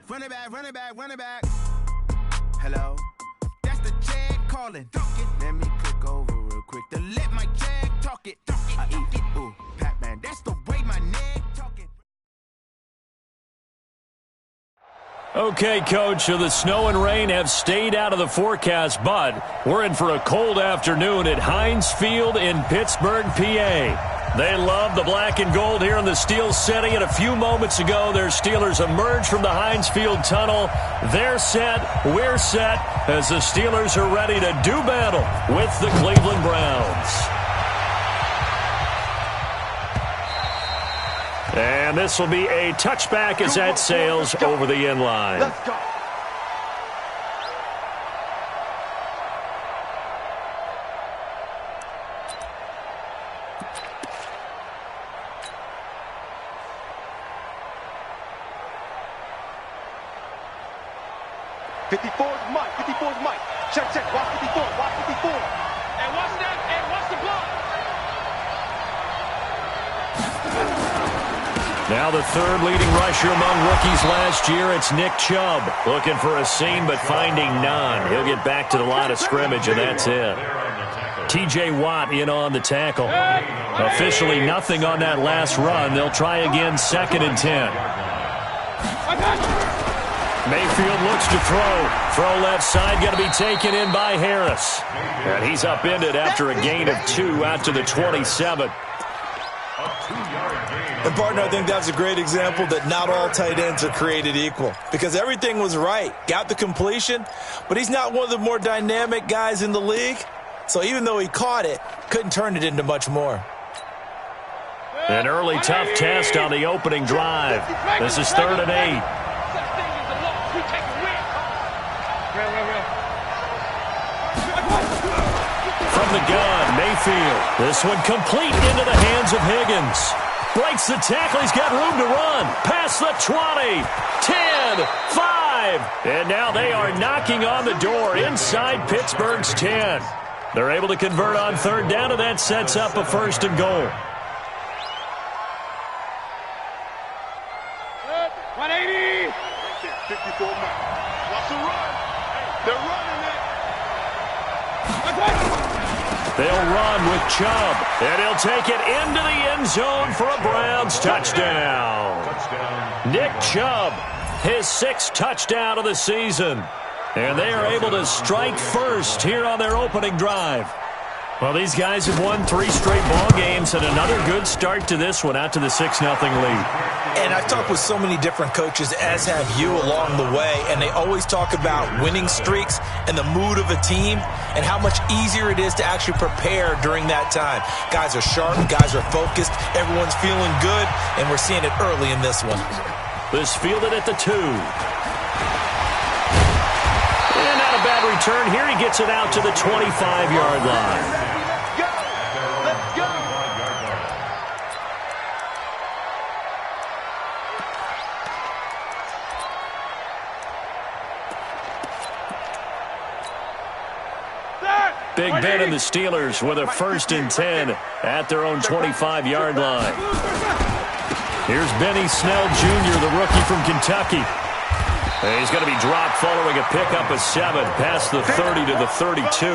Run it back, run it back, run it back. Hello? That's the Jag calling. Let me click over real quick to let my Jag talk it. I eat it. Ooh, Pac-Man, that's the way my neck talking. Okay, Coach, so the snow and rain have stayed out of the forecast, but we're in for a cold afternoon at Heinz Field in Pittsburgh, PA. They love the black and gold here in the Steel City, and a few moments ago, their Steelers emerged from the Heinz Field tunnel. They're set, we're set, as the Steelers are ready to do battle with the Cleveland Browns. And this will be a touchback as that sails over the end line. Let's go. Mike. Check. Watch 54. And what's that? And what's the block? Now the third leading rusher among rookies last year, it's Nick Chubb. Looking for a seam, but finding none. He'll get back to the line of scrimmage, and that's it. T.J. Watt in on the tackle. Officially nothing on that last run. They'll try again, 2nd and 10. Mayfield looks to throw. Throw left side, going to be taken in by Harris. And he's upended after a gain of 2 out to the 27. And, partner, I think that's a great example that not all tight ends are created equal. Because everything was right. Got the completion, but he's not one of the more dynamic guys in the league. So even though he caught it, couldn't turn it into much more. An early tough test on the opening drive. This is 3rd and 8. From the gun, Mayfield. This one complete into the hands of Higgins. Breaks the tackle. He's got room to run. Past the 20, 10, 5. And now they are knocking on the door inside Pittsburgh's 10. They're able to convert on 3rd down, and that sets up a 1st and goal. 180. 54 miles. Watch the run. They're running it. They'll run with Chubb, and he'll take it into the end zone for a Browns touchdown. Nick Chubb, his 6th touchdown of the season. And they are able to strike first here on their opening drive. Well, these guys have won 3 straight ball games, and another good start to this one out to the 6-0 lead. And I've talked with so many different coaches, as have you, along the way, and they always talk about winning streaks and the mood of a team and how much easier it is to actually prepare during that time. Guys are sharp, guys are focused, everyone's feeling good, and we're seeing it early in this one. This fielded at the 2. And not a bad return here. He gets it out to the 25-yard line. Let's go. Big Ben and the Steelers with a 1st and 10 at their own 25-yard line. Here's Benny Snell Jr., the rookie from Kentucky. And he's going to be dropped following a pickup of 7 past the 30 to the 32.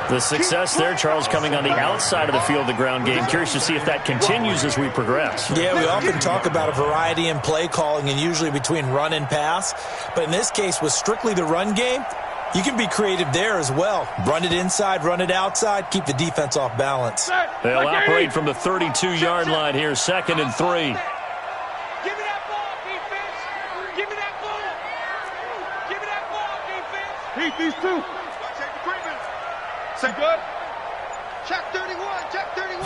The success there, Charles, coming on the outside of the field, the ground game. Curious to see if that continues as we progress. Yeah, we often talk about a variety in play calling and usually between run and pass. But in this case, with strictly the run game, you can be creative there as well. Run it inside, run it outside, keep the defense off balance. They'll operate from the 32-yard line here, 2nd and 3. Give me that ball, defense. Give me that ball. Give me that ball, defense. Heat these two. Check the treatment. Say good. Check 31. Check 31.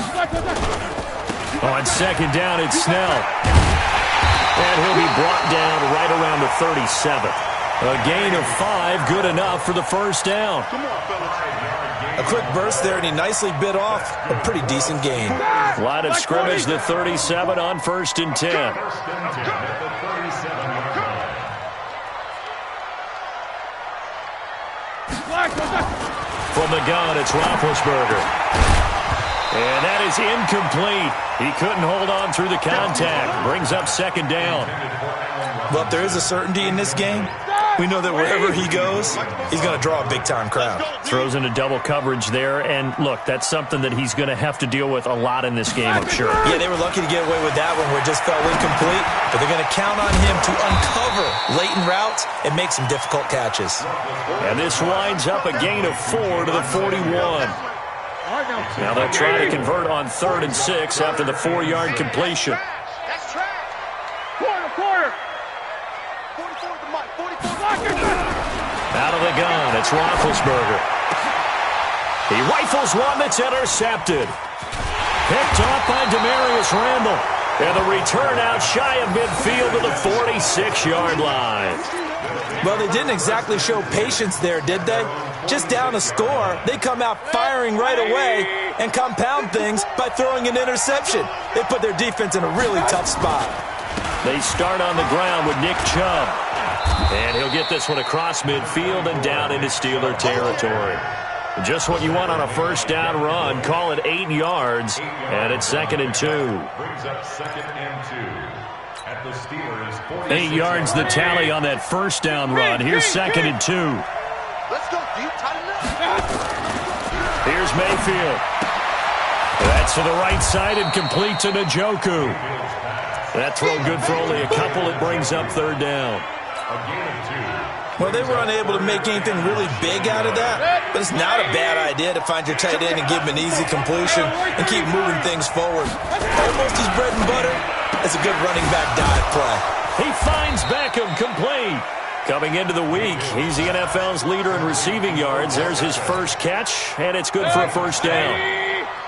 On 2nd down, it's Snell. And he'll be brought down right around the 37. A gain of 5, good enough for the 1st down. Come on, fellas. A quick burst there, and he nicely bit off a pretty decent gain. Line of scrimmage, the 37 on 1st and 10. From the gun, it's Roethlisberger. And that is incomplete. He couldn't hold on through the contact. Brings up second down. Well, if there is a certainty in this game, we know that wherever he goes, he's going to draw a big-time crowd. Throws into double coverage there. And, look, that's something that he's going to have to deal with a lot in this game, I'm sure. Yeah, they were lucky to get away with that one where it just fell incomplete. But they're going to count on him to uncover latent routes and make some difficult catches. And this winds up a gain of 4 to the 41. Now they'll try to convert on 3rd and 6 after the 4-yard completion. That's track. Quarter. 44 at the mic. 44. Out of the gun, it's Roethlisberger. He rifles one that's intercepted. Picked off by Demarius Randall. And the return out shy of midfield to the 46-yard line. Well, they didn't exactly show patience there, did they? Just down a score, they come out firing right away and compound things by throwing an interception. They put their defense in a really tough spot. They start on the ground with Nick Chubb. And he'll get this one across midfield and down into Steeler territory. Just what you want on a first down run. Call it 8 yards, and it's 2nd and 2. Brings up 2nd and 2 at the Steelers. 8 yards the tally on that first down run. Here's 2nd and 2. Let's go, dude. Tighten up. Here's Mayfield. That's to the right side and complete to Njoku. That throw good for only a couple. It brings up 3rd down. A gain of 2. Well, they were unable to make anything really big out of that, but it's not a bad idea to find your tight end and give him an easy completion and keep moving things forward. Almost his bread and butter. It's a good running back dive play. He finds Beckham complete. Coming into the week, he's the NFL's leader in receiving yards. There's his first catch, and it's good for a first down.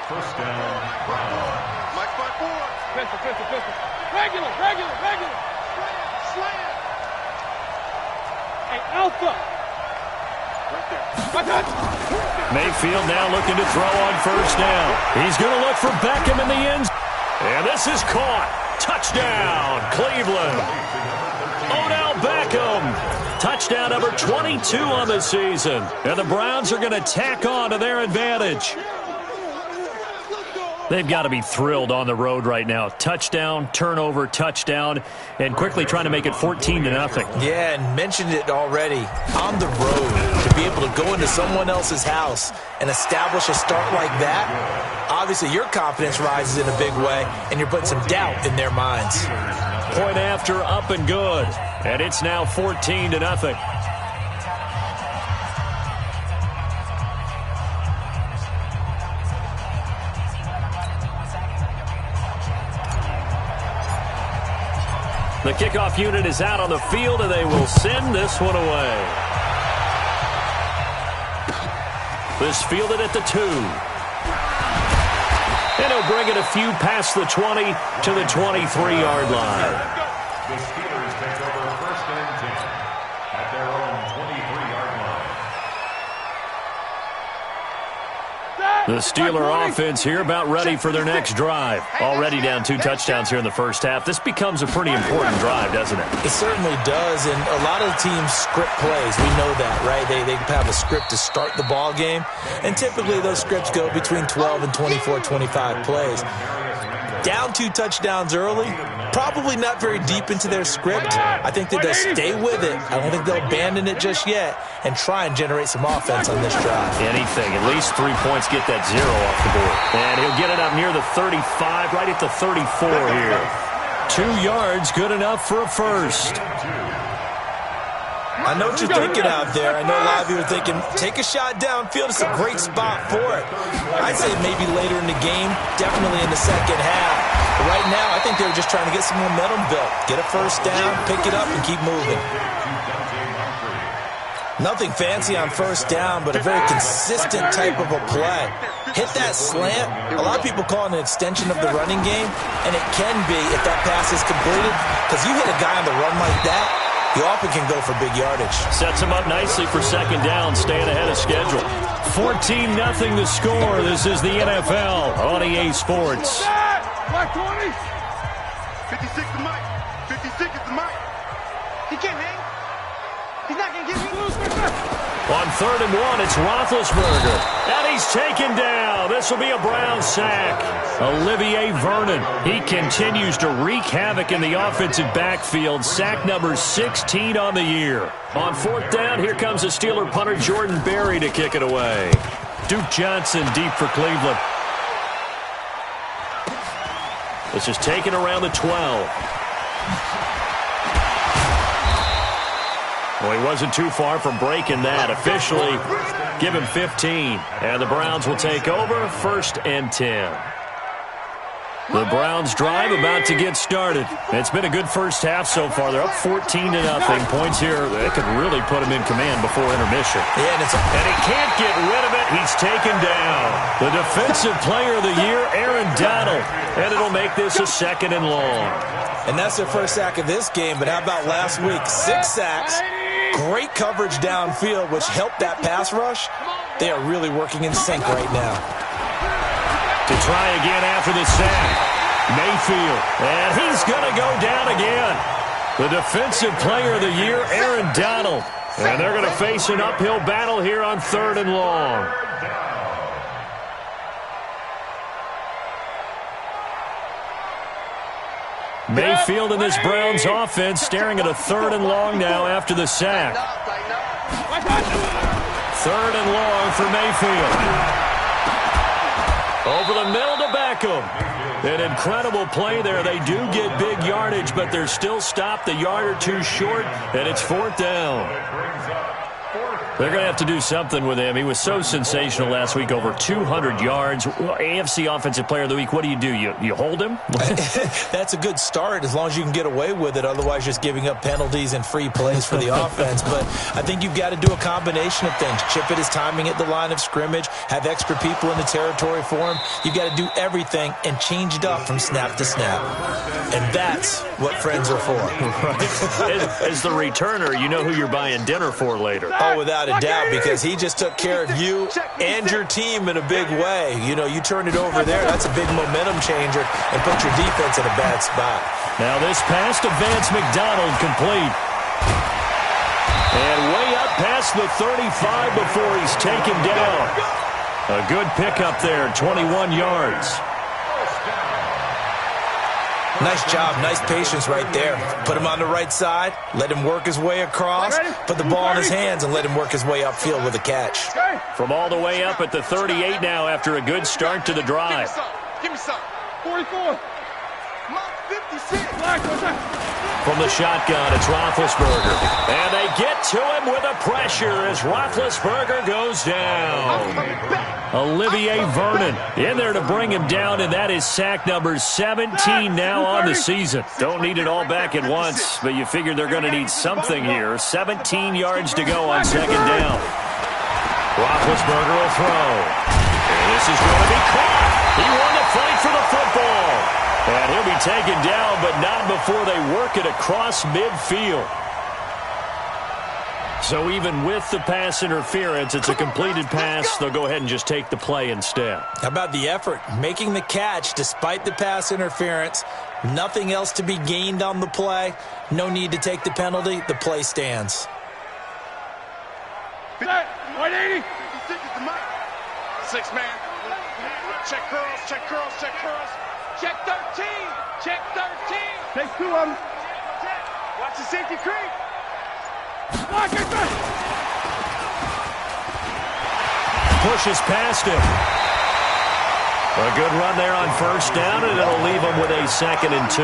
First down, Brown. Mike 5-4. Pistol. Regular. Slam. Hey, Alpha. Right there. Mayfield now looking to throw on first down. He's going to look for Beckham in the end zone. And this is caught. Touchdown, Cleveland. Odell Beckham. Touchdown number 22 on the season. And the Browns are going to tack on to their advantage. They've got to be thrilled on the road right now. Touchdown, turnover, touchdown, and quickly trying to make it 14-0. Yeah, and mentioned it already. On the road, to be able to go into someone else's house and establish a start like that, obviously your confidence rises in a big way, and you're putting some doubt in their minds. Point after, up and good. And it's now 14-0. The kickoff unit is out on the field, and they will send this one away. This fielded at the 2. And he'll bring it a few past the 20 to the 23-yard line. The Steelers take over 1st and 10 at their own 23-yard line. The Steeler offense here about ready for their next drive. Already down 2 touchdowns here in the first half. This becomes a pretty important drive, doesn't it? It certainly does, and a lot of teams script plays. We know that, right? They have a script to start the ball game, and typically those scripts go between 12 and 24, 25 plays. Down 2 touchdowns early, probably not very deep into their script. I think that they'll stay with it. I don't think they'll abandon it just yet and try and generate some offense on this drive. Anything. At least 3 points, get that 0 off the board. And he'll get it up near the 35, right at the 34 here. 2 yards, good enough for a first. I know what you're thinking out there. I know a lot of you are thinking, take a shot downfield. It's a great spot for it. I'd say maybe later in the game, definitely in the second half. But right now, I think they're just trying to get some momentum built. Get a first down, pick it up, and keep moving. Nothing fancy on first down, but a very consistent type of a play. Hit that slant. A lot of people call it an extension of the running game, and it can be if that pass is completed, because you hit a guy on the run like that, he often can go for big yardage. Sets him up nicely for second down, staying ahead of schedule. 14-0 the score. This is the NFL on EA Sports. Black 20. 56 to Mike. 56 is the Mike. He can't hang. He's not going to get me. On 3rd and 1, it's Roethlisberger. And he's taken down. This will be a Brown sack. Olivier Vernon. He continues to wreak havoc in the offensive backfield. Sack number 16 on the year. On 4th down, here comes the Steeler punter Jordan Berry to kick it away. Duke Johnson deep for Cleveland. This is taken around the 12. Well, he wasn't too far from breaking that. Officially, give him 15. And the Browns will take over 1st and 10. The Browns drive about to get started. It's been a good first half so far. They're up 14-0. Points here, they could really put him in command before intermission. Yeah, and he can't get rid of it. He's taken down. The Defensive Player of the Year, Aaron Donald. And it'll make this a 2nd and long. And that's their first sack of this game. But how about last week? 6 sacks. Great coverage downfield, which helped that pass rush. They are really working in sync right now. To try again after the sack. Mayfield. And he's going to go down again. The Defensive Player of the Year, Aaron Donald. And they're going to face an uphill battle here on 3rd and long. Mayfield in this Browns offense staring at a 3rd and long now after the sack. 3rd and long for Mayfield. Over the middle to Beckham. An incredible play there. They do get big yardage, but they're still stopped a yard or two short, and it's 4th down. They're going to have to do something with him. He was so sensational last week, over 200 yards. AFC Offensive Player of the Week, what do? You hold him? That's a good start as long as you can get away with it. Otherwise, just giving up penalties and free plays for the offense. But I think you've got to do a combination of things. Chip at his timing at the line of scrimmage, have extra people in the territory for him. You've got to do everything and change it up from snap to snap. And that's what friends are for. Right. As the returner, you know who you're buying dinner for later. Oh, without a doubt, because he just took care of you and your team in a big way. You know, you turn it over there, that's a big momentum changer and put your defense in a bad spot. Now this pass to Vance McDonald complete. And way up past the 35 before he's taken down. A good pickup there, 21 yards. Nice job, nice patience right there. Put him on the right side, let him work his way across, put the ball in his hands, and let him work his way upfield with a catch. From all the way up at the 38 now after a good start to the drive. Give me some. 44. 56. From the shotgun, it's Roethlisberger. And they get to him with a pressure as Roethlisberger goes down. Olivier Vernon in there to bring him down, and that is sack number 17 now on the season. Don't need it all back at once, but you figure they're going to need something here. 17 yards to go on 2nd down. Roethlisberger will throw. And this is going to be caught. He won the fight for the football. And he'll be taken down, but not before they work it across midfield. So even with the pass interference, it's a completed pass. They'll go ahead and just take the play instead. How about the effort? Making the catch despite the pass interference. Nothing else to be gained on the play. No need to take the penalty. The play stands. 180. 6 man. Check curls, check curls, check curls. Check 13. Check 13. Take 2 of them. Watch the safety creep. Pushes past him. A good run there on 1st down, and it'll leave him with a 2nd and 2.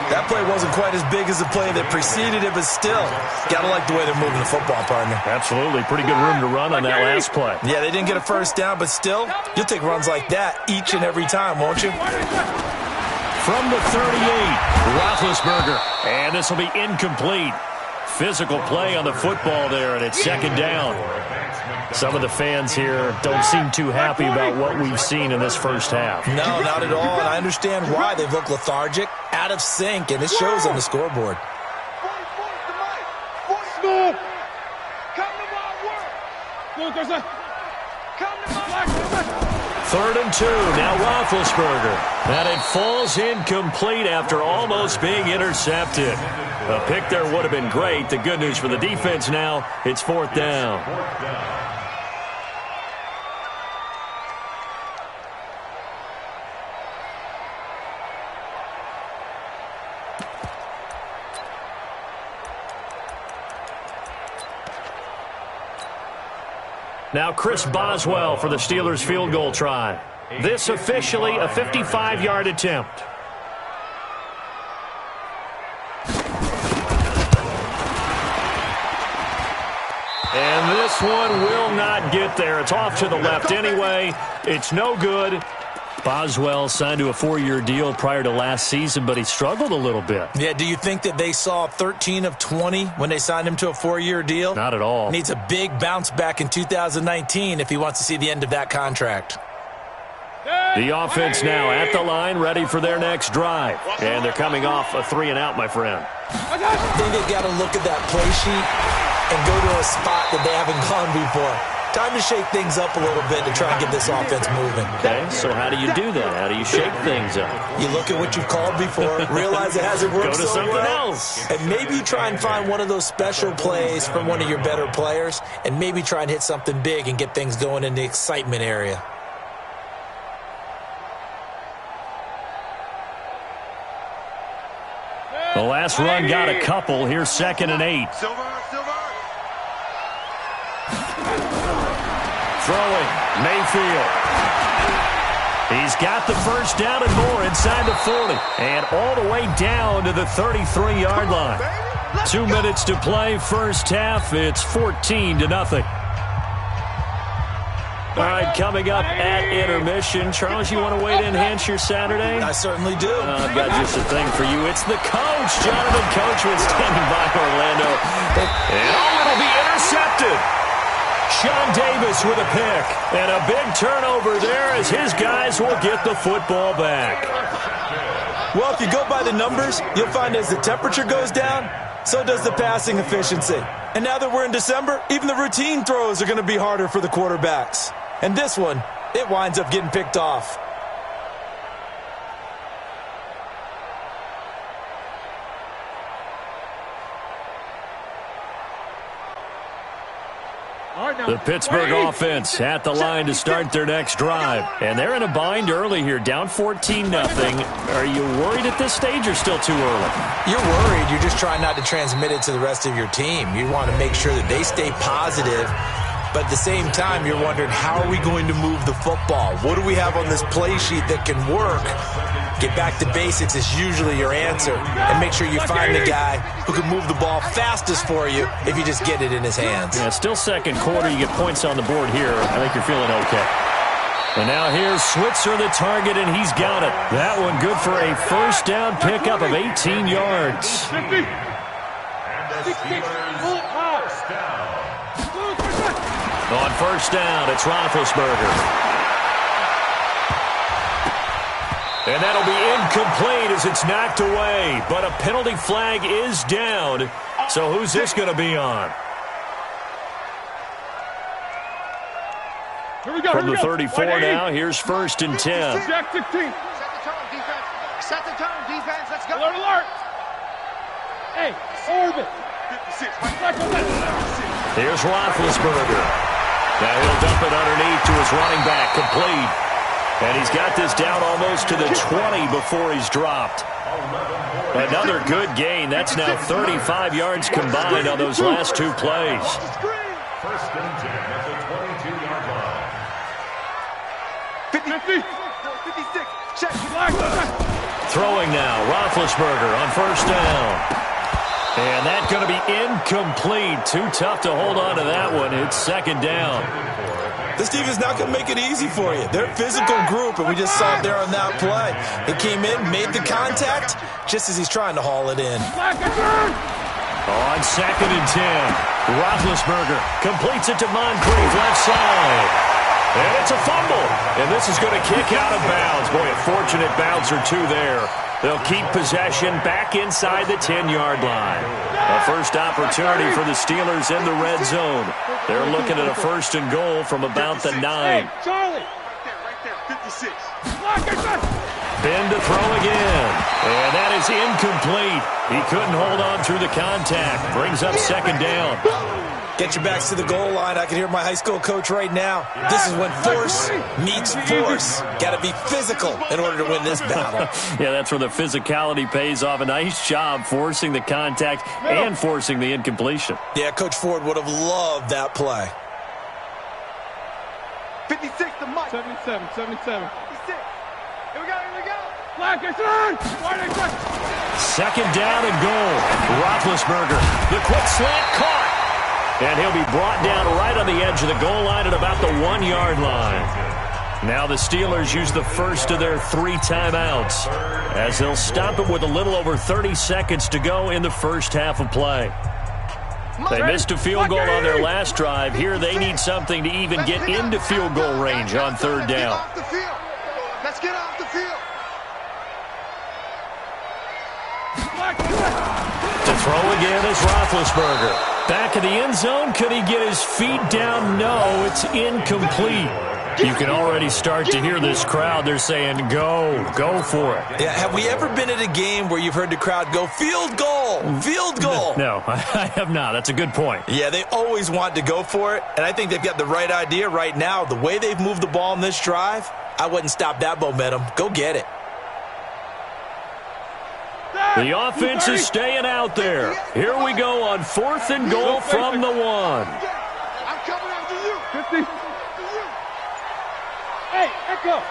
That play wasn't quite as big as the play that preceded it, but still, got to like the way they're moving the football, partner. Absolutely. Pretty good room to run on that last play. Yeah, they didn't get a 1st down, but still, you'll take runs like that each and every time, won't you? From the 38, Roethlisberger. And this will be incomplete. Physical play on the football there, and it's 2nd down. Some of the fans here don't seem too happy about what we've seen in this first half. No, not at all, and I understand why. They've looked lethargic, out of sync, and it shows on the scoreboard. School. Come to my work. Come to my work. 3rd and 2, now Roethlisberger. And it falls incomplete after almost being intercepted. A pick there would have been great. The good news for the defense now, it's 4th down. Now Chris Boswell for the Steelers field goal try. This officially a 55-yard attempt. And this one will not get there. It's off to the left anyway. It's no good. Boswell signed to a 4-year deal prior to last season, but he struggled a little bit. Yeah, do you think that they saw 13 of 20 when they signed him to a 4-year deal? Not at all. Needs a big bounce back in 2019 if he wants to see the end of that contract. The offense now at the line, ready for their next drive. And they're coming off a 3-and-out, my friend. I think they've got to look at that play sheet and go to a spot that they haven't gone before. Time to shake things up a little bit to try and get this offense moving. Okay, so how do you do that? How do you shake things up? You look at what you've called before, realize it hasn't worked Go to so something well, else. and maybe try and find one of those special plays from one of your better players, and maybe try and hit something big and get things going in the excitement area. The last run got a couple. Here's 2nd and 8. Silver. Throwing, Mayfield. He's got the first down and more inside the 40. And all the way down to the 33-yard line. 2 minutes to play, first half. It's 14-0. All right, coming up at intermission. Charles, you want to wait to enhance your Saturday? I certainly do. I've got just a thing for you. It's the coach, Jonathan Coachman, standing by Orlando. And it'll be intercepted. Sean Davis with a pick. And a big turnover there as his guys will get the football back. Well, if you go by the numbers, you'll find as the temperature goes down, so does the passing efficiency. And now that we're in December, even the routine throws are going to be harder for the quarterbacks. And this one, it winds up getting picked off. The Pittsburgh offense at the line to start their next drive. And they're in a bind early here, down 14-0. Are you worried at this stage or still too early? You're worried. You're just trying not to transmit it to the rest of your team. You want to make sure that they stay positive. But at the same time, you're wondering, how are we going to move the football? What do we have on this play sheet that can work? Get back to basics is usually your answer. And make sure you find the guy who can move the ball fastest for you if you just get it in his hands. Yeah, still second quarter. You get points on the board here. I think you're feeling okay. And now here's Switzer, the target, and he's got it. That one good for a first down pickup of 18 yards. On first down, it's Roethlisberger. And that'll be incomplete as it's knocked away. But a penalty flag is down. So who's this going to be on? From the 34 now, here's 1st and 10. Jack 16. Set the tone, defense. Set the tone, defense. Let's go. Alert, alert. Hey, orbit. 56. Here's Roethlisberger. Now he'll dump it underneath to his running back, complete. And he's got this down almost to the 20 before he's dropped. Another good gain. That's now 35 yards combined on those last 2 plays. 1st and 10 at the 22-yard line. 50. 56. Check. Throwing now, Roethlisberger on first down. And that's going to be incomplete. Too tough to hold on to that one. It's 2nd down. This team is not going to make it easy for you. They're a physical group, and we just saw it there on that play. He came in, made the contact, just as he's trying to haul it in. On 2nd and 10, Roethlisberger completes it to Moncrief, left side. And it's a fumble. And this is going to kick out of bounds. Boy, a fortunate bounce or two there. They'll keep possession back inside the 10-yard line. A first opportunity for the Steelers in the red zone. They're looking at a 1st and goal from about the 9. Hey, Charlie. Right there. 56. Ben to throw again. And that is incomplete. He couldn't hold on through the contact. Brings up second down. Get your backs to the goal line. I can hear my high school coach right now. This is when force meets force. Got to be physical in order to win this battle. Yeah, that's where the physicality pays off. A nice job forcing the contact and forcing the incompletion. Yeah, Coach Ford would have loved that play. 56 to Mike. 77. 56. Here we go. Second down and goal. Roethlisberger, the quick slant caught. And he'll be brought down right on the edge of the goal line at about the 1-yard line. Now the Steelers use the first of their 3 timeouts as they'll stop it with a little over 30 seconds to go in the first half of play. They missed a field goal on their last drive. Here they need something to even get into field goal range on third down. Let's get off the field. To throw again is Roethlisberger. Back in the end zone, could he get his feet down? No, it's incomplete. You can already start to hear this crowd. They're saying, go for it. Yeah, have we ever been at a game where you've heard the crowd go, field goal, field goal? No, I have not. That's a good point. Yeah, they always want to go for it, and I think they've got the right idea right now. The way they've moved the ball in this drive, I wouldn't stop that momentum. Go get it. The offense is staying out there. Here we go on 4th and goal from the 1. I'm coming after you. 50. Hey, Echo.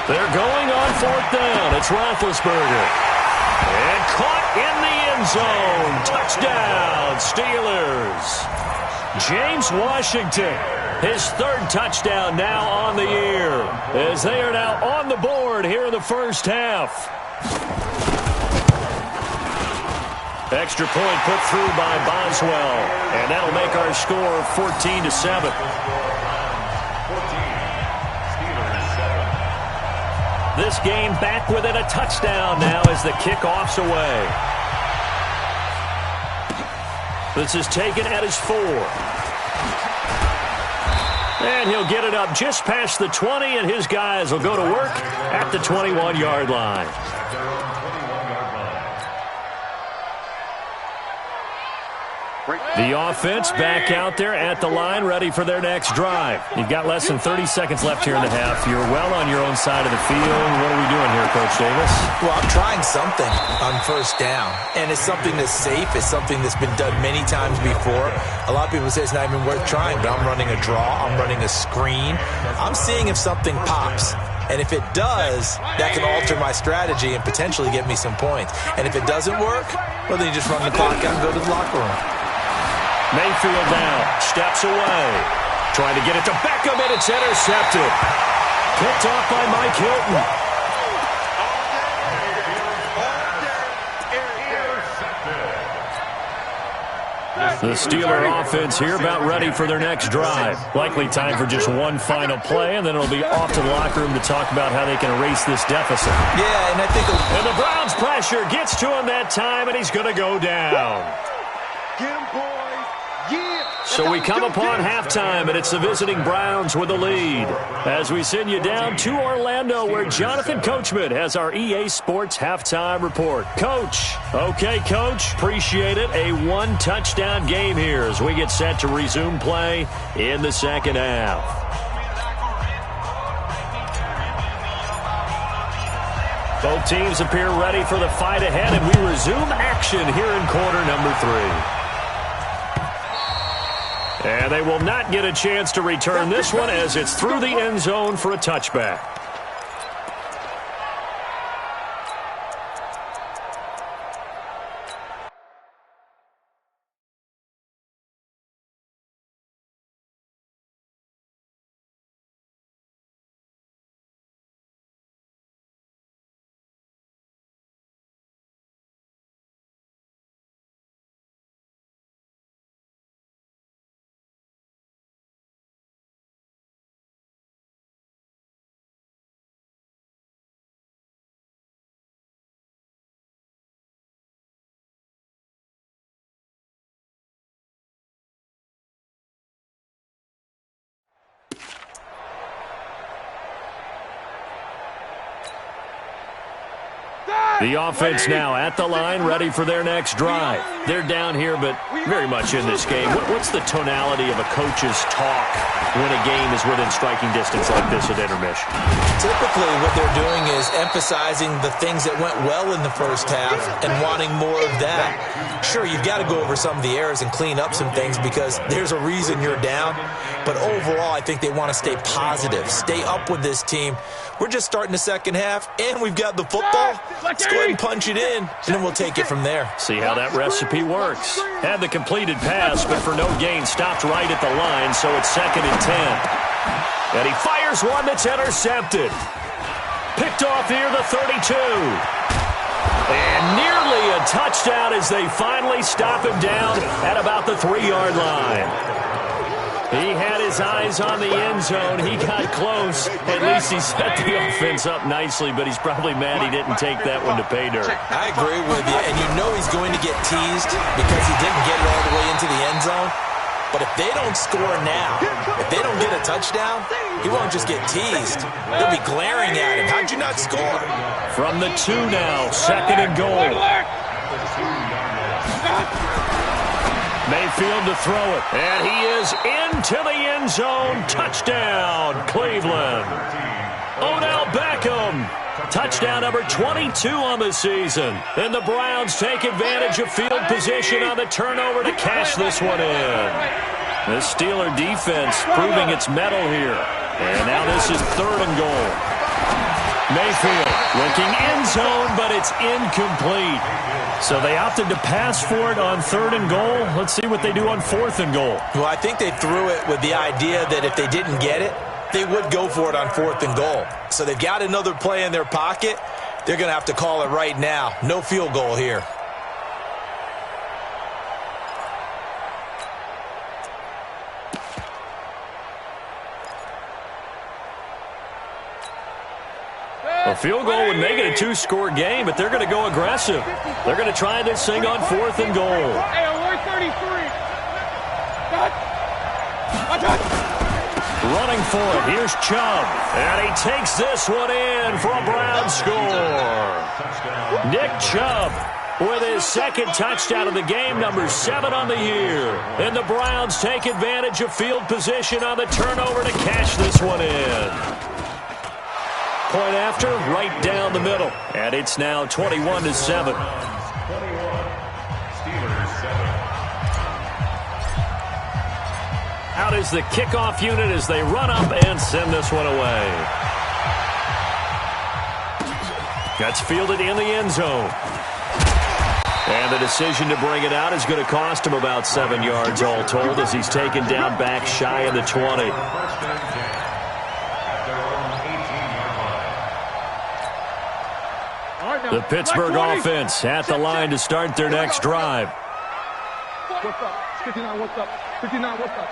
They're going on 4th down. It's Roethlisberger. And caught in the end zone. Touchdown, Steelers. James Washington, his 3rd touchdown now on the year, as they are now on the board here in the first half. Extra point put through by Boswell, and that'll make our score 14-7. This game back within a touchdown now as the kickoff's away. This is taken at his 4. And he'll get it up just past the 20, and his guys will go to work at the 21-yard line. The offense back out there at the line, ready for their next drive. You've got less than 30 seconds left here in the half. You're well on your own side of the field. What are we doing here, Coach Davis? Well, I'm trying something on first down, and it's something that's safe. It's something that's been done many times before. A lot of people say it's not even worth trying, but I'm running a draw. I'm running a screen. I'm seeing if something pops. And if it does, that can alter my strategy and potentially get me some points. And if it doesn't work, well, then you just run the clock out and go to the locker room. Mayfield now, steps away. Trying to get it to Beckham, and it's intercepted. Picked off by Mike Hilton. The Steeler offense here about ready for their next drive. Likely time for just one final play, and then it'll be off to the locker room to talk about how they can erase this deficit. Yeah, and I think... And the Browns pressure gets to him that time, and he's going to go down. Get him, boys. Yeah. So we come upon halftime, and it's the visiting Browns with the lead. As we send you down to Orlando, where Jonathan Coachman has our EA Sports halftime report. Coach. Okay, Coach. Appreciate it. A 1-touchdown game here as we get set to resume play in the second half. Both teams appear ready for the fight ahead, and we resume action here in quarter number 3. And they will not get a chance to return this one as it's through the end zone for a touchback. The offense now at the line, ready for their next drive. They're down here, but very much in this game. What's the tonality of a coach's talk when a game is within striking distance like this at intermission? Typically, what they're doing is emphasizing the things that went well in the first half and wanting more of that. Sure, you've got to go over some of the errors and clean up some things because there's a reason you're down. But overall, I think they want to stay positive, stay up with this team. We're just starting the second half, and we've got the football. Let's go ahead and punch it in, and then we'll take it from there. See how that recipe works. Had the completed pass, but for no gain, stopped right at the line, so it's 2nd and 10. And he fires one that's intercepted. Picked off near the 32. And nearly a touchdown as they finally stop him down at about the 3-yard line. He had his eyes on the end zone. He got close. At least he set the offense up nicely, but he's probably mad he didn't take that one to pay dirt. I agree with you, and you know he's going to get teased because he didn't get it all the way into the end zone. But if they don't score now, if they don't get a touchdown, he won't just get teased. They'll be glaring at him. How'd you not score? From the 2 now, 2nd and goal. Mayfield to throw it, and he is into the end zone. Touchdown, Cleveland. Odell Beckham, touchdown number 22 on the season. And the Browns take advantage of field position on the turnover to cash this one in. The Steeler defense proving its mettle here. And now this is 3rd and goal. Mayfield looking end zone, but it's incomplete. So they opted to pass for it on 3rd and goal. Let's see what they do on 4th and goal. Well, I think they threw it with the idea that if they didn't get it, they would go for it on 4th and goal. So they've got another play in their pocket. They're going to have to call it right now. No field goal here. A field goal would make it a 2-score game, but they're going to go aggressive. They're going to try this thing on 4th and goal. Hey, we're 33. Running for it. Here's Chubb. And he takes this one in for a Brown score. Nick Chubb with his 2nd touchdown of the game, number 7 on the year. And the Browns take advantage of field position on the turnover to cash this one in. Point after, right down the middle. And it's now 21-7. Out is the kickoff unit as they run up and send this one away. That's fielded in the end zone. And the decision to bring it out is going to cost him about 7 yards all told as he's taken down back shy of the 20. The Pittsburgh offense at the line to start their next drive. What's up? 59, what's up? 59, what's up?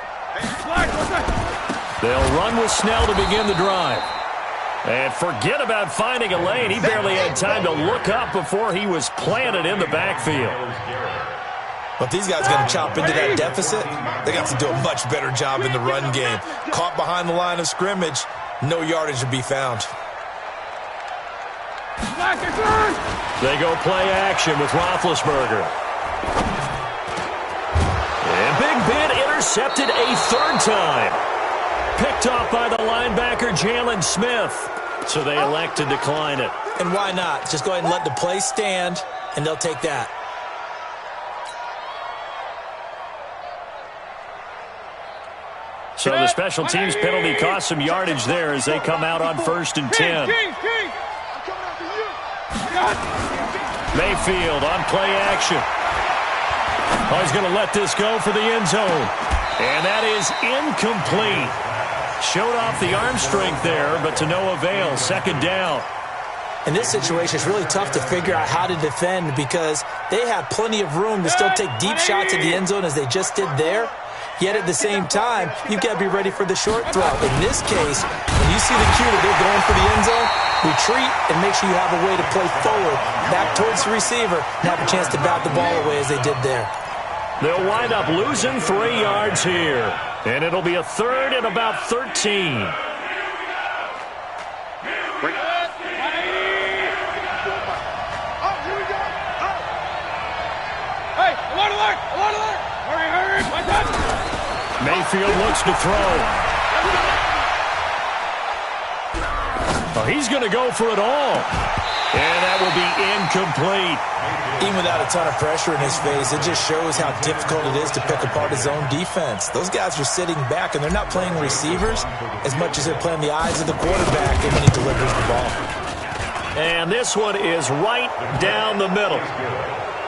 They'll run with Snell to begin the drive. And forget about finding a lane. He barely had time to look up before he was planted in the backfield. But these guys are going to chop into that deficit. They got to do a much better job in the run game. Caught behind the line of scrimmage, no yardage to be found. They go play action with Roethlisberger. And Big Ben intercepted a 3rd time. Picked off by the linebacker, Jalen Smith. So they elect to decline it. And why not? Just go ahead and let the play stand, and they'll take that. So the special teams penalty cost some yardage there as they come out on 1st and 10. Mayfield on play action. Oh, he's going to let this go for the end zone. And that is incomplete. Showed off the arm strength there, but to no avail. 2nd down. In this situation, it's really tough to figure out how to defend because they have plenty of room to still take deep shots at the end zone as they just did there. Yet at the same time, you've got to be ready for the short throw. In this case, when you see the cue that they're going for the end zone, retreat and make sure you have a way to play forward, back towards the receiver, and have a chance to bat the ball away as they did there. They'll wind up losing 3 yards here. And it'll be a 3rd and about 13. Mayfield looks to throw. Oh, he's going to go for it all. And that will be incomplete. Even without a ton of pressure in his face, it just shows how difficult it is to pick apart his own defense. Those guys are sitting back, and they're not playing receivers as much as they're playing the eyes of the quarterback when he delivers the ball. And this one is right down the middle.